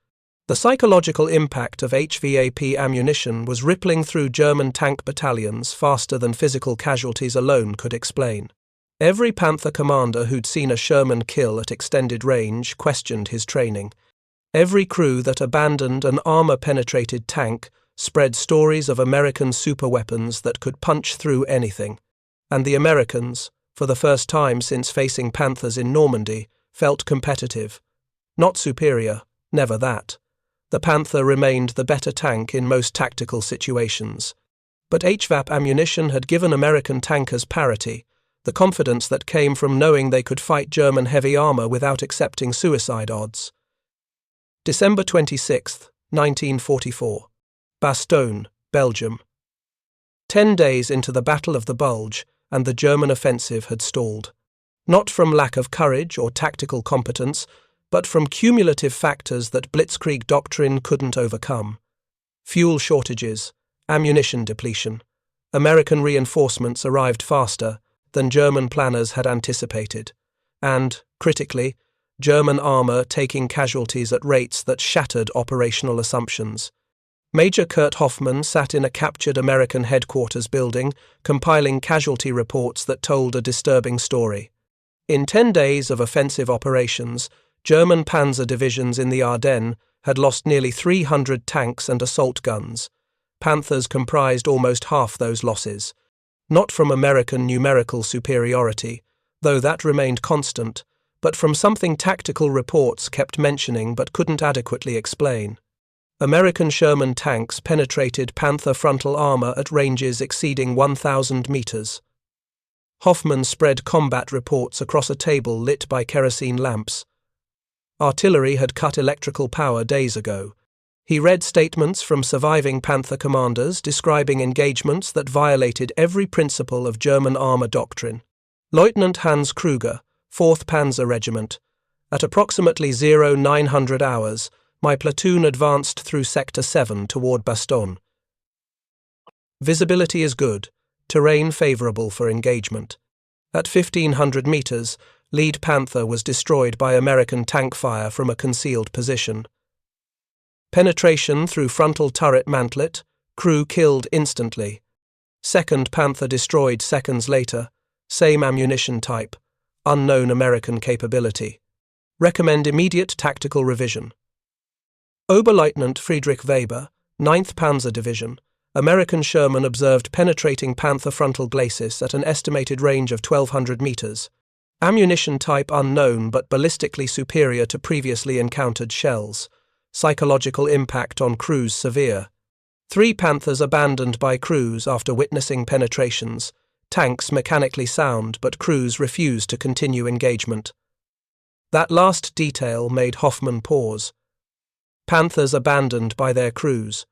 The psychological impact of HVAP ammunition was rippling through German tank battalions faster than physical casualties alone could explain. Every Panther commander who'd seen a Sherman kill at extended range questioned his training. Every crew that abandoned an armor-penetrated tank spread stories of American superweapons that could punch through anything. And the Americans, for the first time since facing Panthers in Normandy, felt competitive. Not superior, never that. The Panther remained the better tank in most tactical situations. But HVAP ammunition had given American tankers parity, the confidence that came from knowing they could fight German heavy armor without accepting suicide odds. December 26, 1944. Bastogne, Belgium. 10 days into the Battle of the Bulge, and the German offensive had stalled. Not from lack of courage or tactical competence, but from cumulative factors that Blitzkrieg doctrine couldn't overcome. Fuel shortages, ammunition depletion. American reinforcements arrived faster than German planners had anticipated, and, critically, German armor taking casualties at rates that shattered operational assumptions. Major Kurt Hoffmann sat in a captured American headquarters building, compiling casualty reports that told a disturbing story. In 10 days of offensive operations, German panzer divisions in the Ardennes had lost nearly 300 tanks and assault guns. Panthers comprised almost half those losses. Not from American numerical superiority, though that remained constant, but from something tactical reports kept mentioning but couldn't adequately explain. American Sherman tanks penetrated Panther frontal armor at ranges exceeding 1,000 meters. Hoffmann spread combat reports across a table lit by kerosene lamps. Artillery had cut electrical power days ago. He read statements from surviving Panther commanders describing engagements that violated every principle of German armor doctrine. Lieutenant Hans Kruger, 4th Panzer Regiment. At approximately 0900 hours, my platoon advanced through Sector 7 toward Bastogne. Visibility is good, terrain favorable for engagement. At 1500 meters, lead Panther was destroyed by American tank fire from a concealed position. Penetration through frontal turret mantlet, crew killed instantly. 2nd Panther destroyed seconds later, same ammunition type, unknown American capability. Recommend immediate tactical revision. Oberleutnant Friedrich Weber, 9th Panzer Division, American Sherman observed penetrating Panther frontal glacis at an estimated range of 1,200 meters. Ammunition type unknown but ballistically superior to previously encountered shells. Psychological impact on crews severe. 3 Panthers abandoned by crews after witnessing penetrations. Tanks mechanically sound, but crews refused to continue engagement. That last detail made Hoffmann pause. Panthers abandoned by their crews.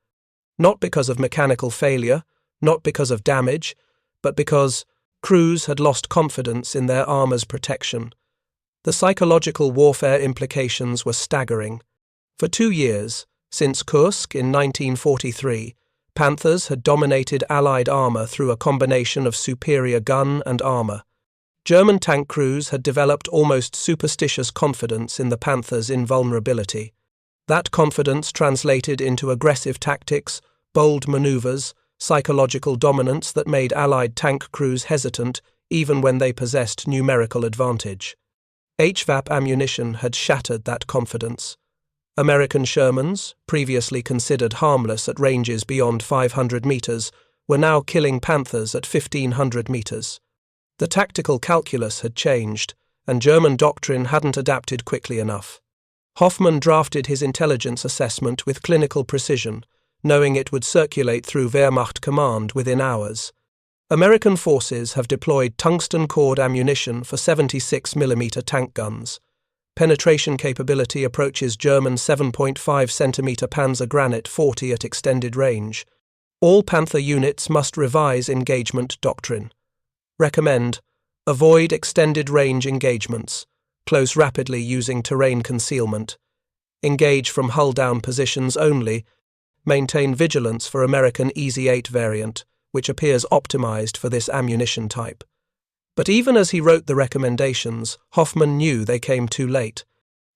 Not because of mechanical failure, not because of damage, but because crews had lost confidence in their armor's protection. The psychological warfare implications were staggering. For 2 years, since Kursk in 1943, Panthers had dominated Allied armor through a combination of superior gun and armor. German tank crews had developed almost superstitious confidence in the Panthers' invulnerability. That confidence translated into aggressive tactics, bold maneuvers, psychological dominance that made Allied tank crews hesitant even when they possessed numerical advantage. HVAP ammunition had shattered that confidence. American Shermans, previously considered harmless at ranges beyond 500 meters, were now killing Panthers at 1,500 meters. The tactical calculus had changed, and German doctrine hadn't adapted quickly enough. Hoffmann drafted his intelligence assessment with clinical precision, knowing it would circulate through Wehrmacht command within hours. American forces have deployed tungsten-cored ammunition for 76mm tank guns. Penetration capability approaches German 7.5 cm Panzer Granit 40 at extended range. All Panther units must revise engagement doctrine. Recommend: avoid extended-range engagements. Close rapidly using terrain concealment. Engage from hull-down positions only. Maintain vigilance for American EZ-8 variant, which appears optimized for this ammunition type. But even as he wrote the recommendations, Hoffman knew they came too late.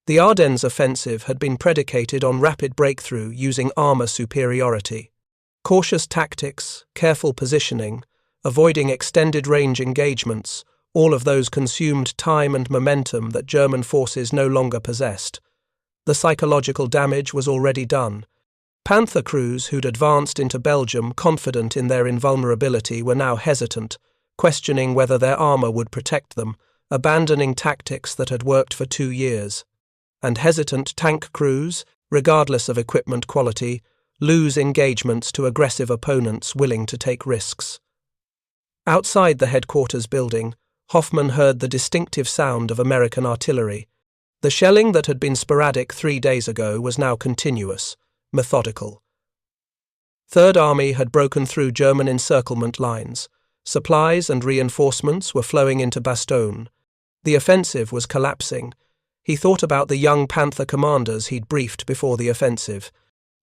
The Ardennes offensive had been predicated on rapid breakthrough using armor superiority. Cautious tactics, careful positioning, avoiding extended-range engagements, all of those consumed time and momentum that German forces no longer possessed. The psychological damage was already done. Panther crews who'd advanced into Belgium confident in their invulnerability were now hesitant, questioning whether their armor would protect them, abandoning tactics that had worked for 2 years. And hesitant tank crews, regardless of equipment quality, lose engagements to aggressive opponents willing to take risks. Outside the headquarters building, Hoffman heard the distinctive sound of American artillery. The shelling that had been sporadic 3 days ago was now continuous, methodical. Third Army had broken through German encirclement lines. Supplies and reinforcements were flowing into Bastogne. The offensive was collapsing. He thought about the young Panther commanders he'd briefed before the offensive.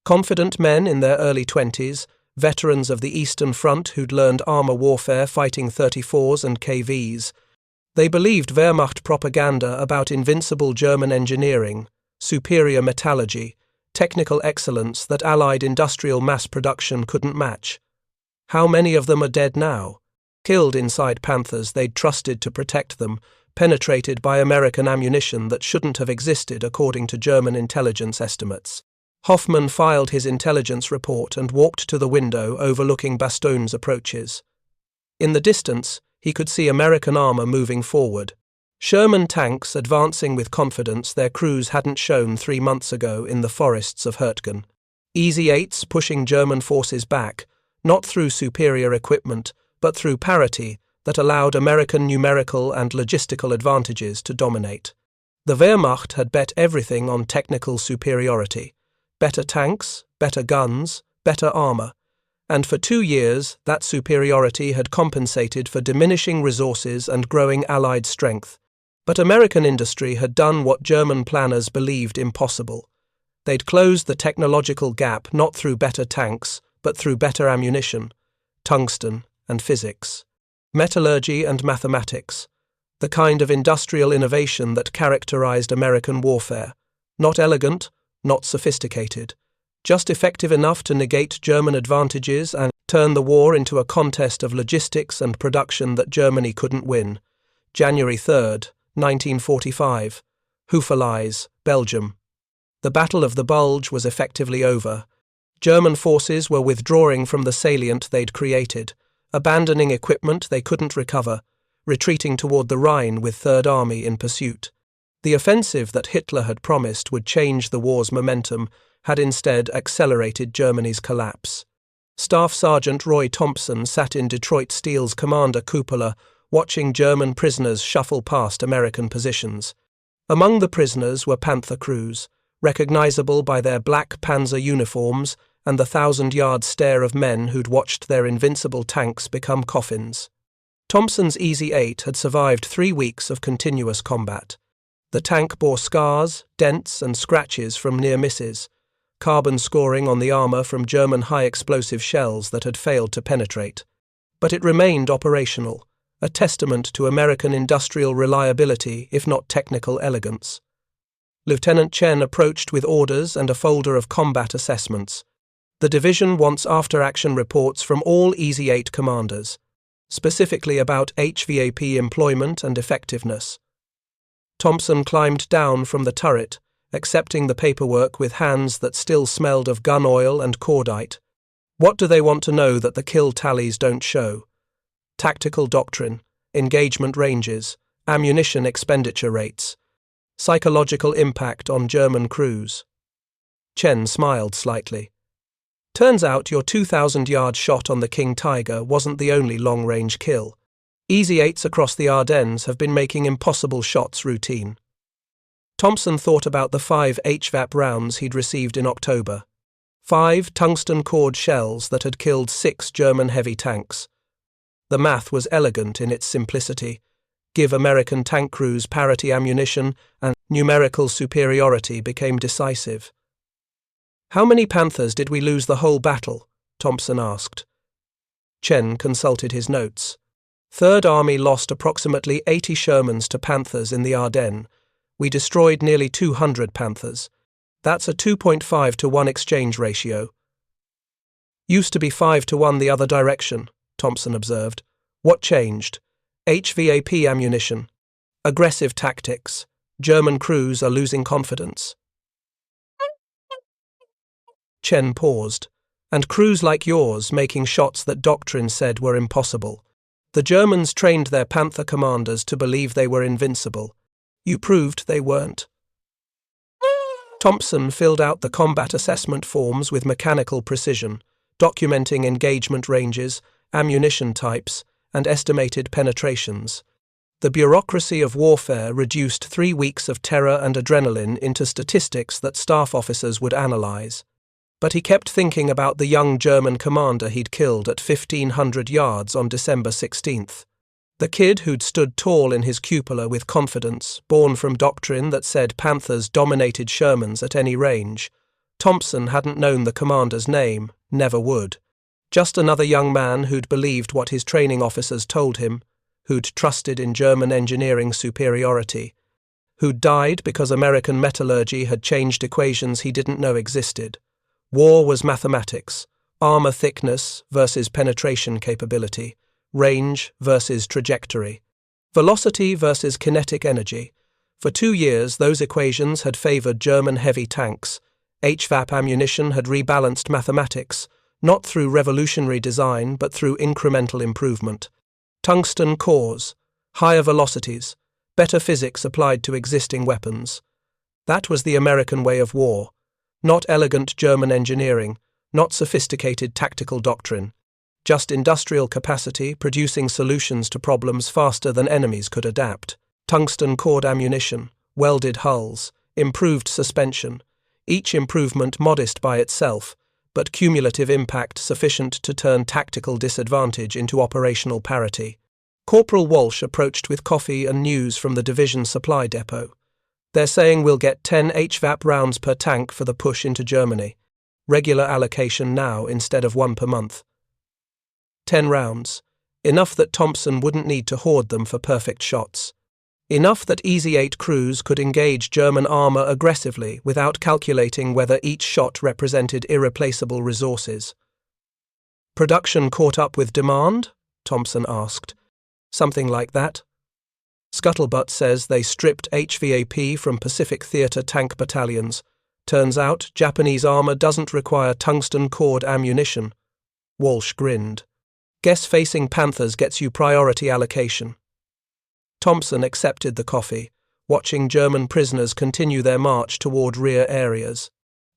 Confident men in their early 20s, veterans of the Eastern Front who'd learned armor warfare fighting 34s and KVs. They believed Wehrmacht propaganda about invincible German engineering, superior metallurgy, technical excellence that Allied industrial mass production couldn't match. How many of them are dead now? Killed inside Panthers they'd trusted to protect them, penetrated by American ammunition that shouldn't have existed according to German intelligence estimates. Hoffman filed his intelligence report and walked to the window overlooking Bastogne's approaches. In the distance, he could see American armor moving forward. Sherman tanks advancing with confidence their crews hadn't shown 3 months ago in the forests of Hurtgen. EZ-8s pushing German forces back, not through superior equipment, but through parity that allowed American numerical and logistical advantages to dominate. The Wehrmacht had bet everything on technical superiority. Better tanks, better guns, better armor. And for 2 years, that superiority had compensated for diminishing resources and growing Allied strength. But American industry had done what German planners believed impossible. They'd closed the technological gap not through better tanks, but through better ammunition, tungsten and physics, metallurgy and mathematics, the kind of industrial innovation that characterized American warfare. Not elegant, not sophisticated, just effective enough to negate German advantages and turn the war into a contest of logistics and production that Germany couldn't win. January 3rd, 1945. Houffalize, Belgium. The Battle of the Bulge was effectively over. German forces were withdrawing from the salient they'd created, abandoning equipment they couldn't recover, retreating toward the Rhine with Third Army in pursuit. The offensive that Hitler had promised would change the war's momentum had instead accelerated Germany's collapse. Staff Sergeant Roy Thompson sat in Detroit Steel's commander cupola, watching German prisoners shuffle past American positions. Among the prisoners were Panther crews, recognizable by their black Panzer uniforms and the 1,000-yard stare of men who'd watched their invincible tanks become coffins. Thompson's EZ-8 had survived 3 weeks of continuous combat. The tank bore scars, dents, and scratches from near misses, carbon scoring on the armor from German high-explosive shells that had failed to penetrate. But it remained operational, a testament to American industrial reliability, if not technical elegance. Lieutenant Chen approached with orders and a folder of combat assessments. The division wants after-action reports from all EZ-8 commanders, specifically about HVAP employment and effectiveness. Thompson climbed down from the turret, accepting the paperwork with hands that still smelled of gun oil and cordite. What do they want to know that the kill tallies don't show? Tactical doctrine, engagement ranges, ammunition expenditure rates, psychological impact on German crews. Chen smiled slightly. Turns out your 2,000-yard shot on the King Tiger wasn't the only long-range kill. EZ-8s across the Ardennes have been making impossible shots routine. Thompson thought about the 5 HVAP rounds he'd received in October. 5 tungsten-cored shells that had killed 6 German heavy tanks. The math was elegant in its simplicity. Give American tank crews parity ammunition, and numerical superiority became decisive. "How many Panthers did we lose the whole battle?" Thompson asked. Chen consulted his notes. Third Army lost approximately 80 Shermans to Panthers in the Ardennes. We destroyed nearly 200 Panthers. That's a 2.5 to 1 exchange ratio. Used to be 5 to 1 the other direction, Thompson observed. What changed? HVAP ammunition. Aggressive tactics. German crews are losing confidence. Chen paused. And crews like yours making shots that doctrine said were impossible. The Germans trained their Panther commanders to believe they were invincible. You proved they weren't. Thompson filled out the combat assessment forms with mechanical precision, documenting engagement ranges, ammunition types, and estimated penetrations. The bureaucracy of warfare reduced 3 weeks of terror and adrenaline into statistics that staff officers would analyze. But he kept thinking about the young German commander he'd killed at 1,500 yards on December 16th. The kid who'd stood tall in his cupola with confidence, born from doctrine that said Panthers dominated Shermans at any range. Thompson hadn't known the commander's name, never would. Just another young man who'd believed what his training officers told him, who'd trusted in German engineering superiority, who'd died because American metallurgy had changed equations he didn't know existed. War was mathematics, armor thickness versus penetration capability, range versus trajectory, velocity versus kinetic energy. For 2 years, those equations had favored German heavy tanks. HVAP ammunition had rebalanced mathematics, not through revolutionary design but through incremental improvement. Tungsten cores, higher velocities, better physics applied to existing weapons. That was the American way of war. Not elegant German engineering, not sophisticated tactical doctrine. Just industrial capacity producing solutions to problems faster than enemies could adapt. Tungsten-cored ammunition, welded hulls, improved suspension. Each improvement modest by itself, but cumulative impact sufficient to turn tactical disadvantage into operational parity. Corporal Walsh approached with coffee and news from the division supply depot. They're saying we'll get 10 HVAP rounds per tank for the push into Germany. Regular allocation now instead of 1 per month. 10 rounds. Enough that Thompson wouldn't need to hoard them for perfect shots. Enough that Easy 8 crews could engage German armor aggressively without calculating whether each shot represented irreplaceable resources. Production caught up with demand? Thompson asked. Something like that. Scuttlebutt says they stripped HVAP from Pacific Theater tank battalions. Turns out Japanese armor doesn't require tungsten-cored ammunition. Walsh grinned. Guess facing Panthers gets you priority allocation. Thompson accepted the coffee, watching German prisoners continue their march toward rear areas.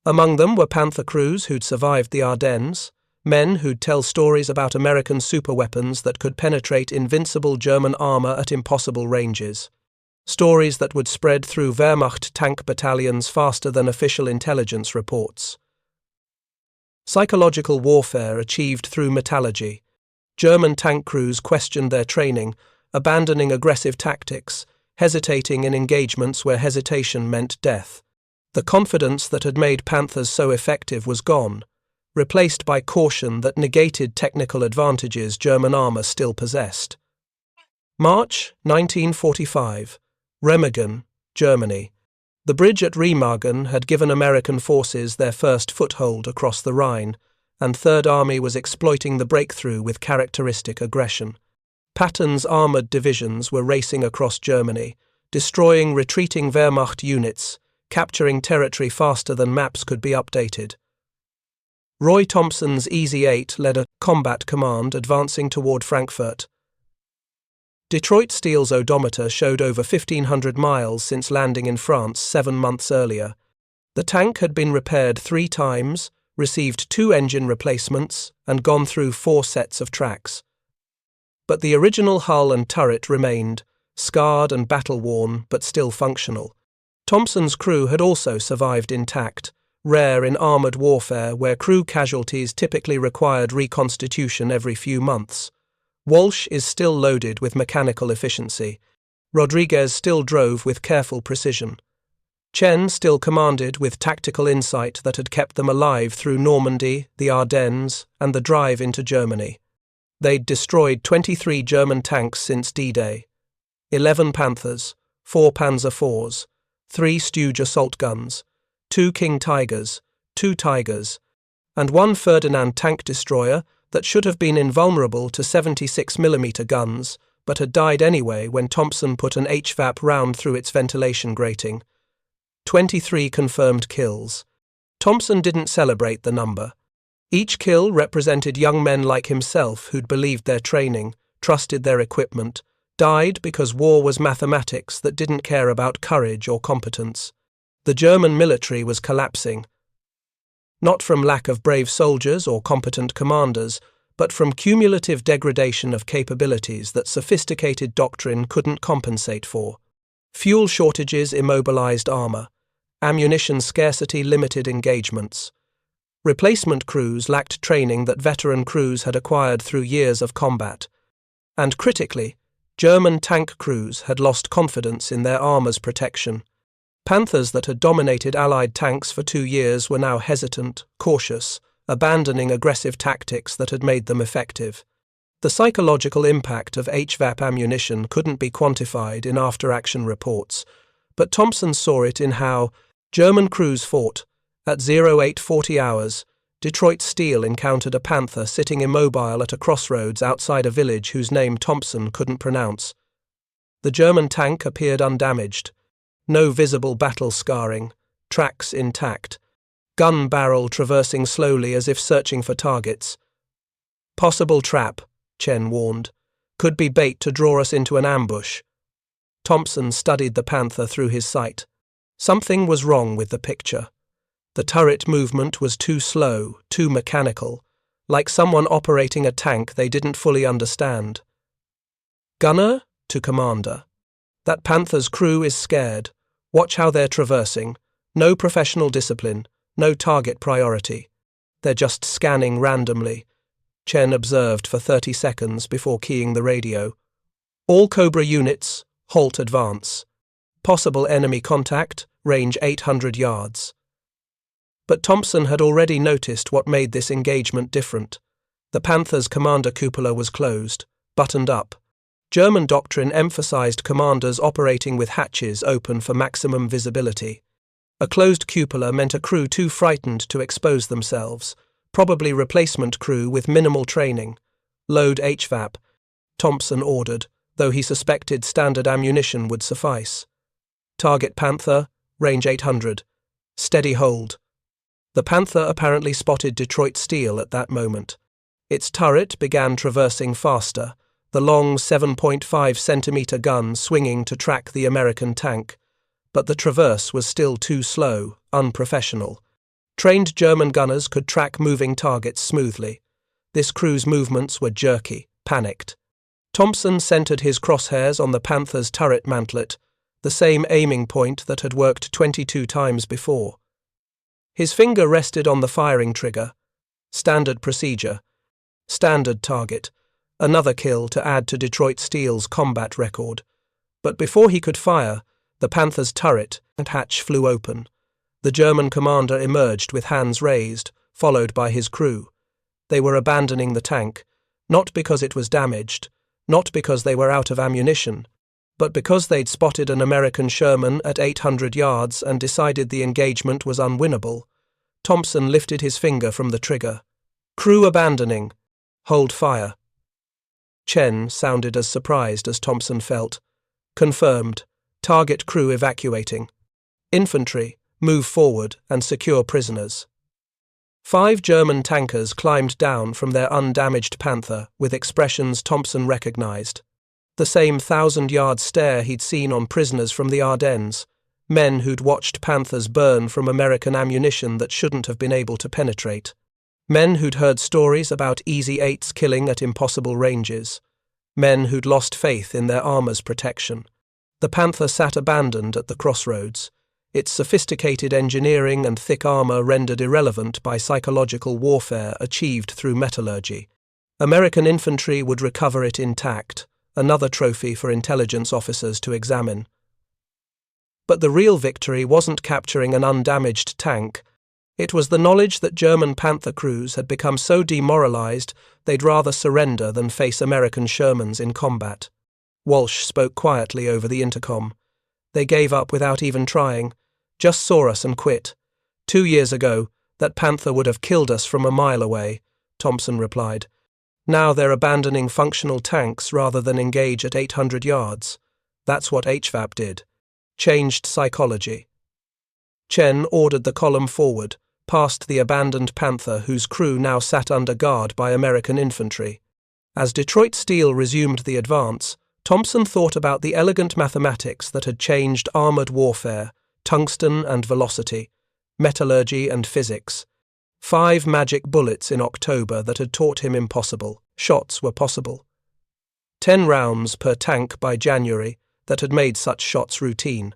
Among them were Panther crews who'd survived the Ardennes, men who'd tell stories about American superweapons that could penetrate invincible German armor at impossible ranges. Stories that would spread through Wehrmacht tank battalions faster than official intelligence reports. Psychological warfare achieved through metallurgy. German tank crews questioned their training, abandoning aggressive tactics, hesitating in engagements where hesitation meant death. The confidence that had made Panthers so effective was gone, replaced by caution that negated technical advantages German armor still possessed. March 1945. Remagen, Germany. The bridge at Remagen had given American forces their first foothold across the Rhine, and Third Army was exploiting the breakthrough with characteristic aggression. Patton's armoured divisions were racing across Germany, destroying retreating Wehrmacht units, capturing territory faster than maps could be updated. Roy Thompson's Easy 8 led a combat command advancing toward Frankfurt. Detroit Steel's odometer showed over 1,500 miles since landing in France 7 months earlier. The tank had been repaired 3 times, received 2 engine replacements, and gone through 4 sets of tracks. But the original hull and turret remained, scarred and battle-worn but still functional. Thompson's crew had also survived intact, rare in armoured warfare where crew casualties typically required reconstitution every few months. Walsh is still loaded with mechanical efficiency. Rodriguez still drove with careful precision. Chen still commanded with tactical insight that had kept them alive through Normandy, the Ardennes, and the drive into Germany. They'd destroyed 23 German tanks since D-Day, 11 Panthers, 4 Panzer IVs, 3 Stooge assault guns, 2 King Tigers, 2 Tigers, and 1 Ferdinand tank destroyer that should have been invulnerable to 76mm guns, but had died anyway when Thompson put an HVAP round through its ventilation grating. 23 confirmed kills. Thompson didn't celebrate the number. Each kill represented young men like himself who'd believed their training, trusted their equipment, died because war was mathematics that didn't care about courage or competence. The German military was collapsing. Not from lack of brave soldiers or competent commanders, but from cumulative degradation of capabilities that sophisticated doctrine couldn't compensate for. Fuel shortages immobilized armor. Ammunition scarcity limited engagements. Replacement crews lacked training that veteran crews had acquired through years of combat. And critically, German tank crews had lost confidence in their armor's protection. Panthers that had dominated Allied tanks for 2 years were now hesitant, cautious, abandoning aggressive tactics that had made them effective. The psychological impact of HVAP ammunition couldn't be quantified in after-action reports, but Thompson saw it in how German crews fought. At 0840 hours, Detroit Steel encountered a Panther sitting immobile at a crossroads outside a village whose name Thompson couldn't pronounce. The German tank appeared undamaged. No visible battle scarring, tracks intact, gun barrel traversing slowly as if searching for targets. Possible trap, Chen warned. Could be bait to draw us into an ambush. Thompson studied the Panther through his sight. Something was wrong with the picture. The turret movement was too slow, too mechanical, like someone operating a tank they didn't fully understand. Gunner to commander. That Panther's crew is scared. Watch how they're traversing. No professional discipline, no target priority. They're just scanning randomly. Chen observed for 30 seconds before keying the radio. All Cobra units, halt advance. Possible enemy contact, range 800 yards. But Thompson had already noticed what made this engagement different. The Panther's commander cupola was closed, buttoned up. German doctrine emphasized commanders operating with hatches open for maximum visibility. A closed cupola meant a crew too frightened to expose themselves, probably replacement crew with minimal training. Load HVAP, Thompson ordered, though he suspected standard ammunition would suffice. Target Panther, range 800. Steady hold. The Panther apparently spotted Detroit Steel at that moment. Its turret began traversing faster, the long 7.5-centimeter gun swinging to track the American tank, but the traverse was still too slow, unprofessional. Trained German gunners could track moving targets smoothly. This crew's movements were jerky, panicked. Thompson centered his crosshairs on the Panther's turret mantlet, the same aiming point that had worked 22 times before. His finger rested on the firing trigger. Standard procedure. Standard target. Another kill to add to Detroit Steel's combat record. But before he could fire, the Panther's turret and hatch flew open. The German commander emerged with hands raised, followed by his crew. They were abandoning the tank, not because it was damaged, not because they were out of ammunition, but because they'd spotted an American Sherman at 800 yards and decided the engagement was unwinnable. Thompson lifted his finger from the trigger. Crew abandoning. Hold fire. Chen sounded as surprised as Thompson felt. Confirmed. Target crew evacuating. Infantry, move forward and secure prisoners. 5 German tankers climbed down from their undamaged Panther with expressions Thompson recognized. The same 1,000-yard stare he'd seen on prisoners from the Ardennes, men who'd watched Panthers burn from American ammunition that shouldn't have been able to penetrate. Men who'd heard stories about Easy 8s killing at impossible ranges. Men who'd lost faith in their armor's protection. The Panther sat abandoned at the crossroads, its sophisticated engineering and thick armor rendered irrelevant by psychological warfare achieved through metallurgy. American infantry would recover it intact, another trophy for intelligence officers to examine. But the real victory wasn't capturing an undamaged tank. It was the knowledge that German Panther crews had become so demoralized they'd rather surrender than face American Shermans in combat. Walsh spoke quietly over the intercom. They gave up without even trying, just saw us and quit. 2 years ago, that Panther would have killed us from a mile away, Thompson replied. Now they're abandoning functional tanks rather than engage at 800 yards. That's what HVAP did. Changed psychology. Chen ordered the column forward, past the abandoned Panther whose crew now sat under guard by American infantry. As Detroit Steel resumed the advance, Thompson thought about the elegant mathematics that had changed armored warfare, tungsten and velocity, metallurgy and physics. 5 magic bullets in October that had taught him impossible. Shots were possible. 10 rounds per tank by January that had made such shots routine.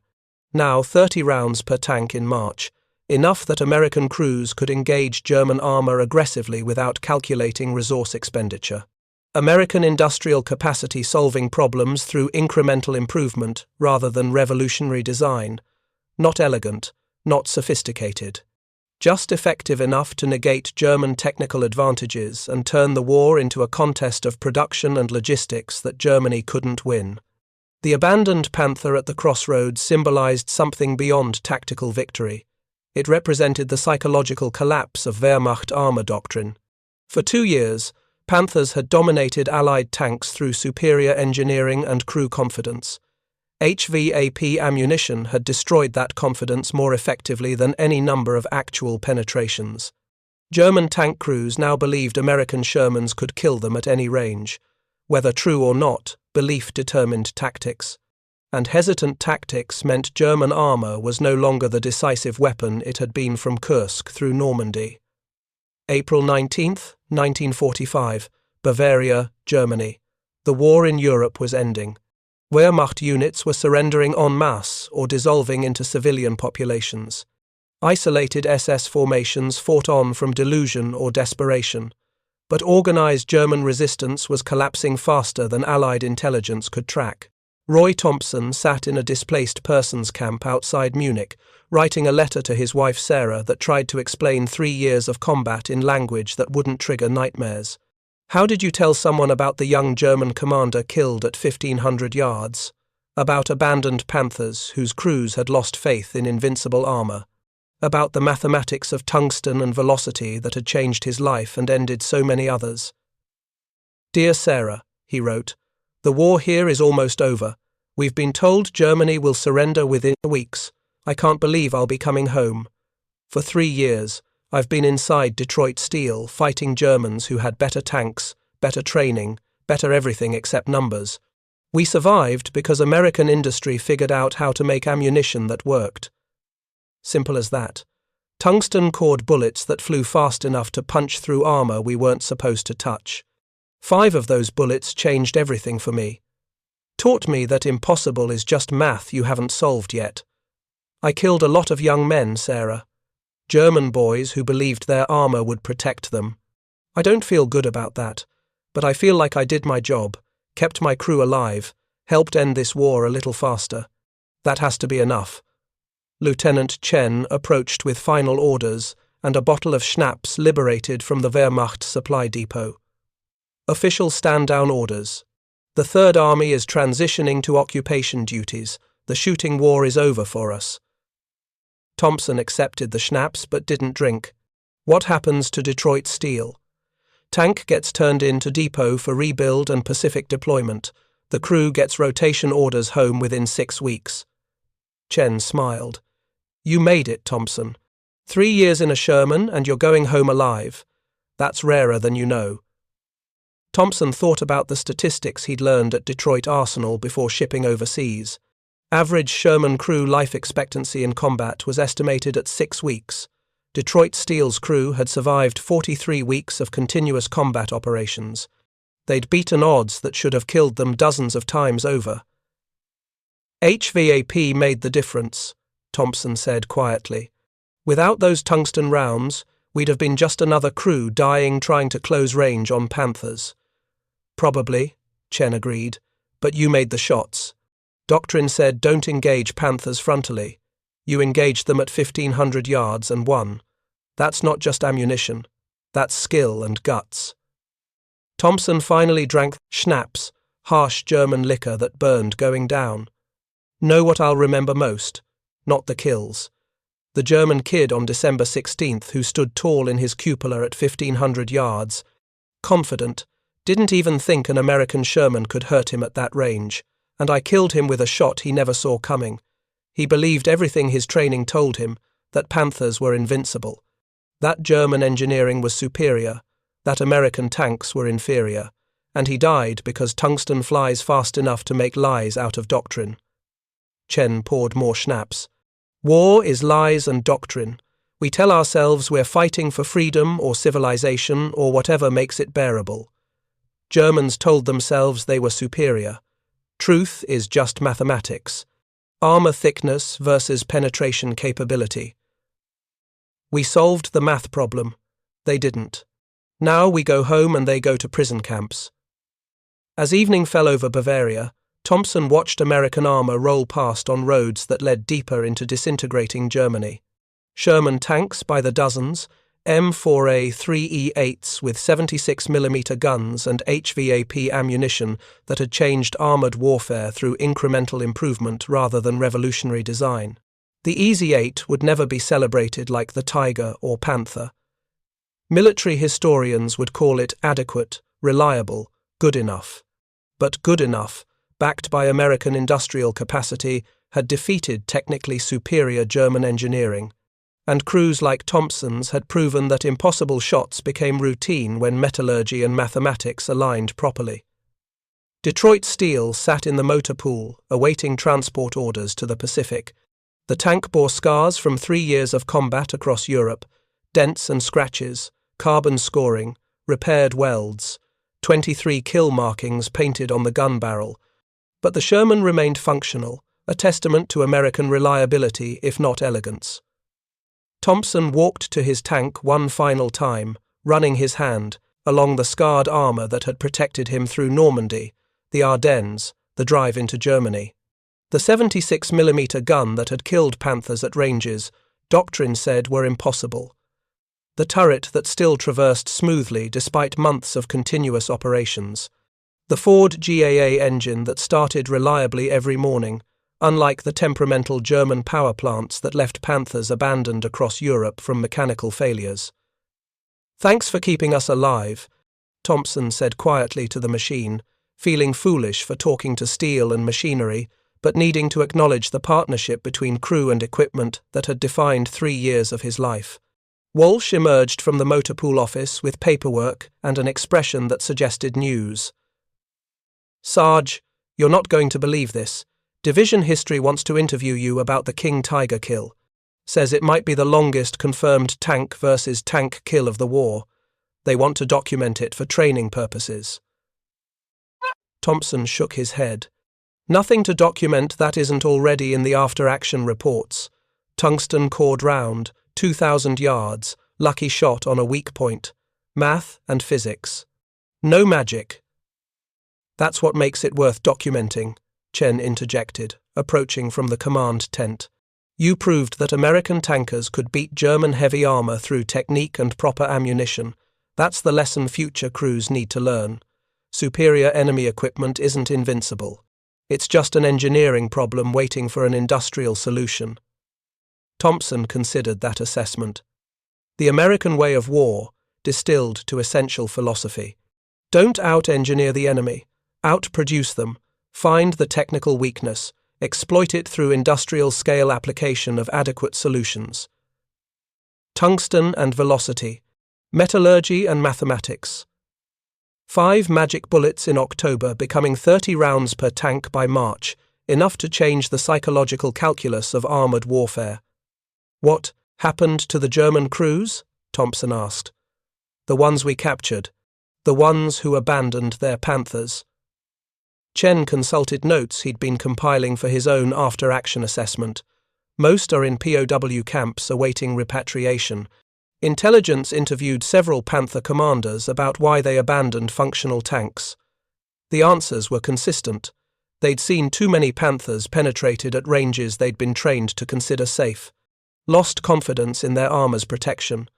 Now 30 rounds per tank in March, enough that American crews could engage German armor aggressively without calculating resource expenditure. American industrial capacity solving problems through incremental improvement rather than revolutionary design. Not elegant, not sophisticated. Just effective enough to negate German technical advantages and turn the war into a contest of production and logistics that Germany couldn't win. The abandoned Panther at the crossroads symbolized something beyond tactical victory. It represented the psychological collapse of Wehrmacht armor doctrine. For 2 years, Panthers had dominated Allied tanks through superior engineering and crew confidence. HVAP ammunition had destroyed that confidence more effectively than any number of actual penetrations. German tank crews now believed American Shermans could kill them at any range. Whether true or not, belief determined tactics. And hesitant tactics meant German armor was no longer the decisive weapon it had been from Kursk through Normandy. April 19, 1945, Bavaria, Germany. The war in Europe was ending. Wehrmacht units were surrendering en masse or dissolving into civilian populations. Isolated SS formations fought on from delusion or desperation, but organized German resistance was collapsing faster than Allied intelligence could track. Roy Thompson sat in a displaced persons camp outside Munich, writing a letter to his wife Sarah that tried to explain 3 years of combat in language that wouldn't trigger nightmares. How did you tell someone about the young German commander killed at 1,500 yards? About abandoned Panthers whose crews had lost faith in invincible armor? About the mathematics of tungsten and velocity that had changed his life and ended so many others? Dear Sarah, he wrote, the war here is almost over. We've been told Germany will surrender within weeks. I can't believe I'll be coming home. For 3 years, I've been inside Detroit Steel fighting Germans who had better tanks, better training, better everything except numbers. We survived because American industry figured out how to make ammunition that worked. Simple as that. Tungsten-cored bullets that flew fast enough to punch through armor we weren't supposed to touch. 5 of those bullets changed everything for me. Taught me that impossible is just math you haven't solved yet. I killed a lot of young men, Sarah. German boys who believed their armor would protect them. I don't feel good about that, but I feel like I did my job, kept my crew alive, helped end this war a little faster. That has to be enough. Lieutenant Chen approached with final orders and a bottle of schnapps liberated from the Wehrmacht supply depot. Official stand-down orders. The Third Army is transitioning to occupation duties. The shooting war is over for us. Thompson accepted the schnapps but didn't drink. What happens to Detroit Steel? Tank gets turned in to depot for rebuild and Pacific deployment. The crew gets rotation orders home within 6 weeks. Chen smiled. You made it, Thompson. 3 years in a Sherman and you're going home alive. That's rarer than you know. Thompson thought about the statistics he'd learned at Detroit Arsenal before shipping overseas. Average Sherman crew life expectancy in combat was estimated at 6 weeks. Detroit Steel's crew had survived 43 weeks of continuous combat operations. They'd beaten odds that should have killed them dozens of times over. HVAP made the difference. Thompson said quietly. Without those tungsten rounds, we'd have been just another crew dying trying to close range on Panthers. Probably, Chen agreed, but you made the shots. Doctrine said don't engage Panthers frontally. You engaged them at 1,500 yards and won. That's not just ammunition. That's skill and guts. Thompson finally drank schnapps, harsh German liquor that burned going down. Know what I'll remember most? Not the kills. The German kid on December 16th who stood tall in his cupola at 1,500 yards, confident, didn't even think an American Sherman could hurt him at that range, and I killed him with a shot he never saw coming. He believed everything his training told him, that Panthers were invincible. That German engineering was superior, that American tanks were inferior, and he died because tungsten flies fast enough to make lies out of doctrine. Chen poured more schnapps. War is lies and doctrine. We tell ourselves we're fighting for freedom or civilization or whatever makes it bearable. Germans told themselves they were superior. Truth is just mathematics. Armor thickness versus penetration capability. We solved the math problem. They didn't. Now we go home and they go to prison camps. As evening fell over Bavaria, Thompson watched American armor roll past on roads that led deeper into disintegrating Germany. Sherman tanks by the dozens, M4A3E8s with 76mm guns and HVAP ammunition that had changed armored warfare through incremental improvement rather than revolutionary design. The Easy 8 would never be celebrated like the Tiger or Panther. Military historians would call it adequate, reliable, good enough. But good enough, backed by American industrial capacity, had defeated technically superior German engineering, and crews like Thompson's had proven that impossible shots became routine when metallurgy and mathematics aligned properly. Detroit Steel sat in the motor pool, awaiting transport orders to the Pacific. The tank bore scars from 3 years of combat across Europe, dents and scratches, carbon scoring, repaired welds, 23 kill markings painted on the gun barrel. But the Sherman remained functional, a testament to American reliability if not elegance. Thompson walked to his tank one final time, running his hand, along the scarred armour that had protected him through Normandy, the Ardennes, the drive into Germany. The 76mm gun that had killed Panthers at ranges, doctrine said were impossible. The turret that still traversed smoothly despite months of continuous operations. The Ford GAA engine that started reliably every morning, unlike the temperamental German power plants that left Panthers abandoned across Europe from mechanical failures. Thanks for keeping us alive, Thompson said quietly to the machine, feeling foolish for talking to steel and machinery, but needing to acknowledge the partnership between crew and equipment that had defined 3 years of his life. Walsh emerged from the motor pool office with paperwork and an expression that suggested news. Sarge, you're not going to believe this. Division History wants to interview you about the King Tiger kill. Says it might be the longest confirmed tank versus tank kill of the war. They want to document it for training purposes. Thompson shook his head. Nothing to document that isn't already in the after-action reports. Tungsten cored round, 2,000 yards, lucky shot on a weak point. Math and physics. No magic. That's what makes it worth documenting, Chen interjected, approaching from the command tent. You proved that American tankers could beat German heavy armor through technique and proper ammunition. That's the lesson future crews need to learn. Superior enemy equipment isn't invincible. It's just an engineering problem waiting for an industrial solution. Thompson considered that assessment. The American way of war, distilled to essential philosophy. Don't out-engineer the enemy. Outproduce them. Find the technical weakness. Exploit it through industrial-scale application of adequate solutions. Tungsten and velocity. Metallurgy and mathematics. 5 magic bullets in October becoming 30 rounds per tank by March, enough to change the psychological calculus of armoured warfare. What happened to the German crews? Thompson asked. The ones we captured. The ones who abandoned their Panthers. Chen consulted notes he'd been compiling for his own after-action assessment. Most are in POW camps awaiting repatriation. Intelligence interviewed several Panther commanders about why they abandoned functional tanks. The answers were consistent. They'd seen too many Panthers penetrated at ranges they'd been trained to consider safe, lost confidence in their armor's protection,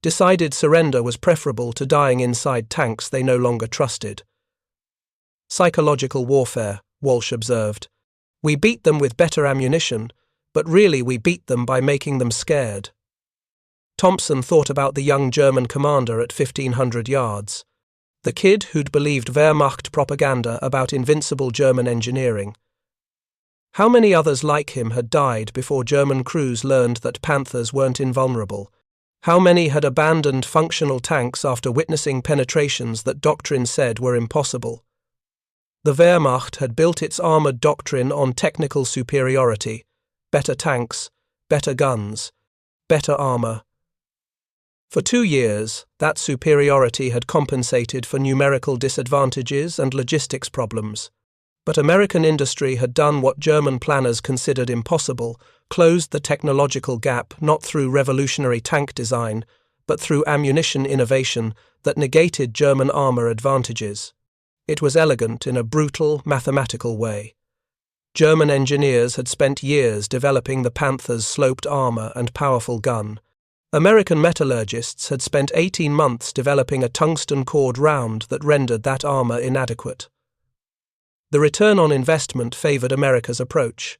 decided surrender was preferable to dying inside tanks they no longer trusted. Psychological warfare, Walsh observed. We beat them with better ammunition, but really we beat them by making them scared. Thompson thought about the young German commander at 1,500 yards. The kid who'd believed Wehrmacht propaganda about invincible German engineering. How many others like him had died before German crews learned that Panthers weren't invulnerable? How many had abandoned functional tanks after witnessing penetrations that doctrine said were impossible? The Wehrmacht had built its armoured doctrine on technical superiority, better tanks, better guns, better armour. For 2 years, that superiority had compensated for numerical disadvantages and logistics problems. But American industry had done what German planners considered impossible, closed the technological gap not through revolutionary tank design, but through ammunition innovation that negated German armour advantages. It was elegant in a brutal, mathematical way. German engineers had spent years developing the Panther's sloped armour and powerful gun. American metallurgists had spent 18 months developing a tungsten-cored round that rendered that armour inadequate. The return on investment favoured America's approach.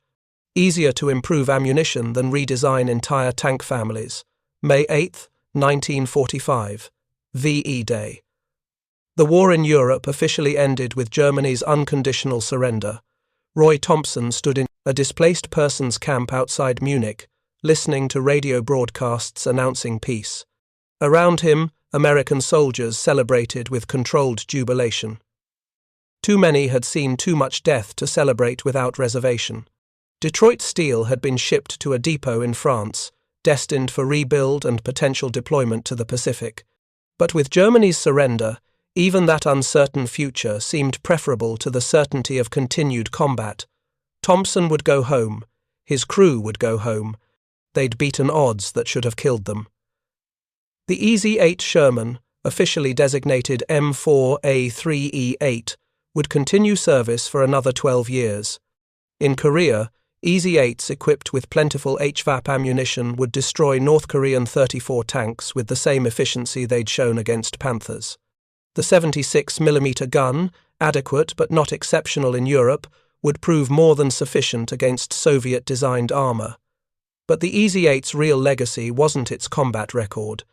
Easier to improve ammunition than redesign entire tank families. May 8, 1945. VE Day. The war in Europe officially ended with Germany's unconditional surrender. Roy Thompson stood in a displaced persons camp outside Munich, listening to radio broadcasts announcing peace. Around him, American soldiers celebrated with controlled jubilation. Too many had seen too much death to celebrate without reservation. Detroit steel had been shipped to a depot in France, destined for rebuild and potential deployment to the Pacific. But with Germany's surrender, even that uncertain future seemed preferable to the certainty of continued combat. Thompson would go home. His crew would go home. They'd beaten odds that should have killed them. The EZ-8 Sherman, officially designated M4A3E8, would continue service for another 12 years. In Korea, EZ-8s equipped with plentiful HVAP ammunition would destroy North Korean 34 tanks with the same efficiency they'd shown against Panthers. The 76mm gun, adequate but not exceptional in Europe, would prove more than sufficient against Soviet-designed armour. But the EZ-8's real legacy wasn't its combat record.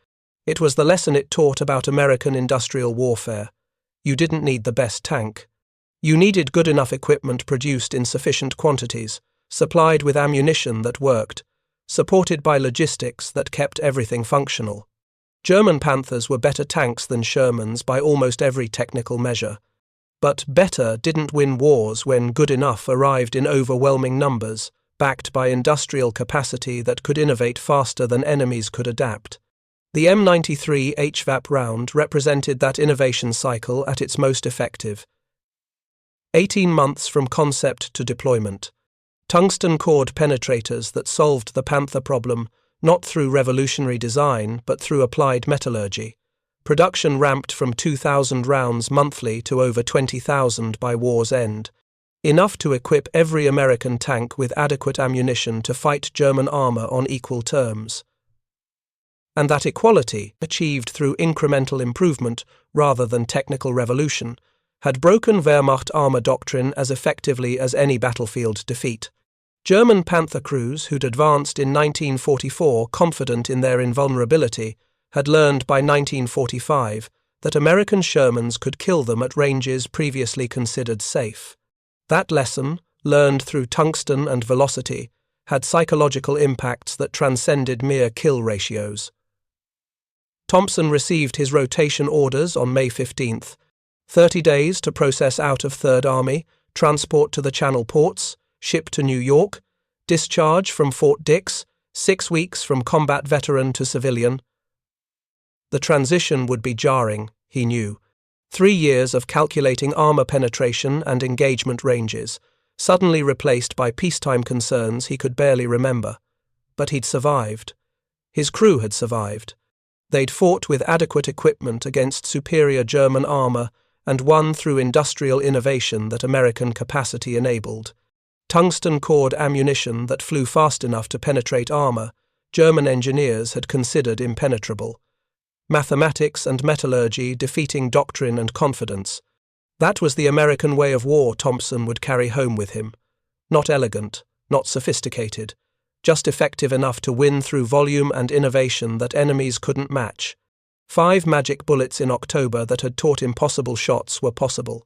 It was the lesson it taught about American industrial warfare. You didn't need the best tank. You needed good enough equipment produced in sufficient quantities, supplied with ammunition that worked, supported by logistics that kept everything functional. German Panthers were better tanks than Shermans by almost every technical measure. But better didn't win wars when good enough arrived in overwhelming numbers, backed by industrial capacity that could innovate faster than enemies could adapt. The M93 HVAP round represented that innovation cycle at its most effective. 18 months from concept to deployment. Tungsten-cored penetrators that solved the Panther problem, not through revolutionary design, but through applied metallurgy. Production ramped from 2,000 rounds monthly to over 20,000 by war's end. Enough to equip every American tank with adequate ammunition to fight German armour on equal terms. And that equality, achieved through incremental improvement rather than technical revolution, had broken Wehrmacht armour doctrine as effectively as any battlefield defeat. German Panther crews who'd advanced in 1944 confident in their invulnerability had learned by 1945 that American Shermans could kill them at ranges previously considered safe. That lesson, learned through tungsten and velocity, had psychological impacts that transcended mere kill ratios. Thompson received his rotation orders on May 15th, 30 days to process out of Third Army, transport to the Channel ports, ship to New York, discharge from Fort Dix, 6 weeks from combat veteran to civilian. The transition would be jarring, he knew. 3 years of calculating armour penetration and engagement ranges, suddenly replaced by peacetime concerns he could barely remember. but he'd survived. His crew had survived. They'd fought with adequate equipment against superior German armor and won through industrial innovation that American capacity enabled. Tungsten-cored ammunition that flew fast enough to penetrate armor, German engineers had considered impenetrable. Mathematics and metallurgy defeating doctrine and confidence. That was the American way of war Thompson would carry home with him. Not elegant, not sophisticated, just effective enough to win through volume and innovation that enemies couldn't match. 5 magic bullets in October that had taught impossible shots were possible.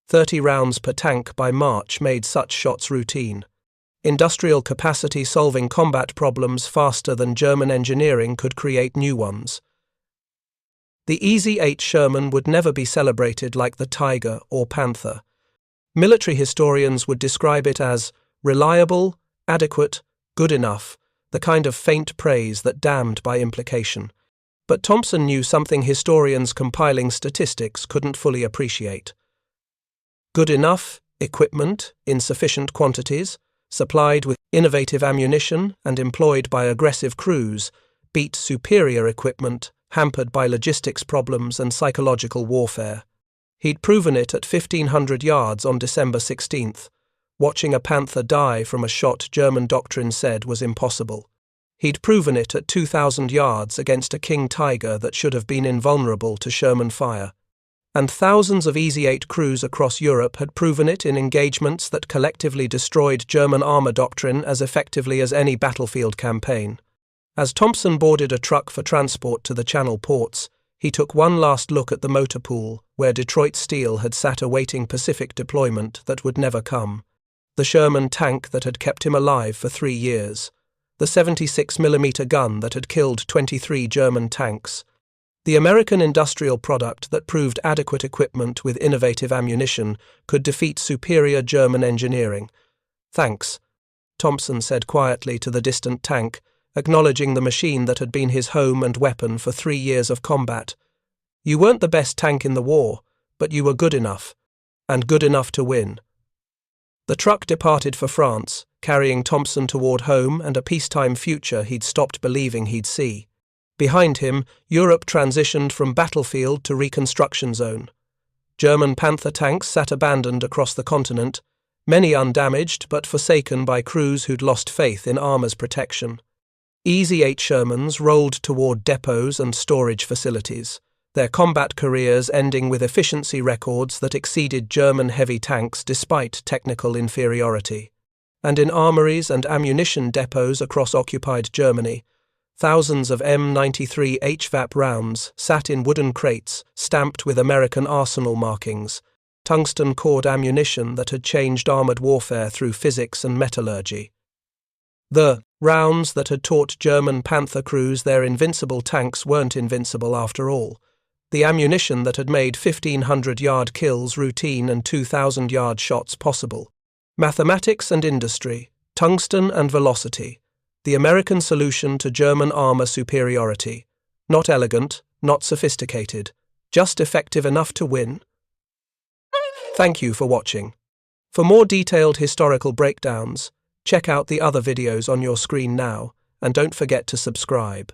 30 rounds per tank by March made such shots routine. Industrial capacity solving combat problems faster than German engineering could create new ones. The Easy 8 Sherman would never be celebrated like the Tiger or Panther. Military historians would describe it as reliable, adequate, good enough, the kind of faint praise that damned by implication. But Thompson knew something historians compiling statistics couldn't fully appreciate. Good enough, equipment, in sufficient quantities, supplied with innovative ammunition and employed by aggressive crews, beat superior equipment, hampered by logistics problems and psychological warfare. He'd proven it at 1,500 yards on December 16th. Watching a Panther die from a shot German doctrine said was impossible. He'd proven it at 2,000 yards against a King Tiger that should have been invulnerable to Sherman fire. And thousands of Easy 8 crews across Europe had proven it in engagements that collectively destroyed German armor doctrine as effectively as any battlefield campaign. As Thompson boarded a truck for transport to the Channel ports, he took one last look at the motor pool where Detroit Steel had sat awaiting Pacific deployment that would never come. The Sherman tank that had kept him alive for 3 years. The 76mm gun that had killed 23 German tanks. The American industrial product that proved adequate equipment with innovative ammunition could defeat superior German engineering. "Thanks," Thompson said quietly to the distant tank, acknowledging the machine that had been his home and weapon for 3 years of combat. "You weren't the best tank in the war, but you were good enough. And good enough to win." The truck departed for France, carrying Thompson toward home and a peacetime future he'd stopped believing he'd see. Behind him, Europe transitioned from battlefield to reconstruction zone. German Panther tanks sat abandoned across the continent, many undamaged but forsaken by crews who'd lost faith in armor's protection. Easy 8 Shermans rolled toward depots and storage facilities, their combat careers ending with efficiency records that exceeded German heavy tanks despite technical inferiority. And in armories and ammunition depots across occupied Germany, thousands of M93 HVAP rounds sat in wooden crates stamped with American arsenal markings, tungsten-cored ammunition that had changed armored warfare through physics and metallurgy. The rounds that had taught German Panther crews their invincible tanks weren't invincible after all. The ammunition that had made 1,500-yard kills routine and 2,000-yard shots possible. Mathematics and industry, tungsten and velocity. The American solution to German armor superiority. Not elegant, not sophisticated, just effective enough to win. Thank you for watching. For more detailed historical breakdowns, check out the other videos on your screen now, and don't forget to subscribe.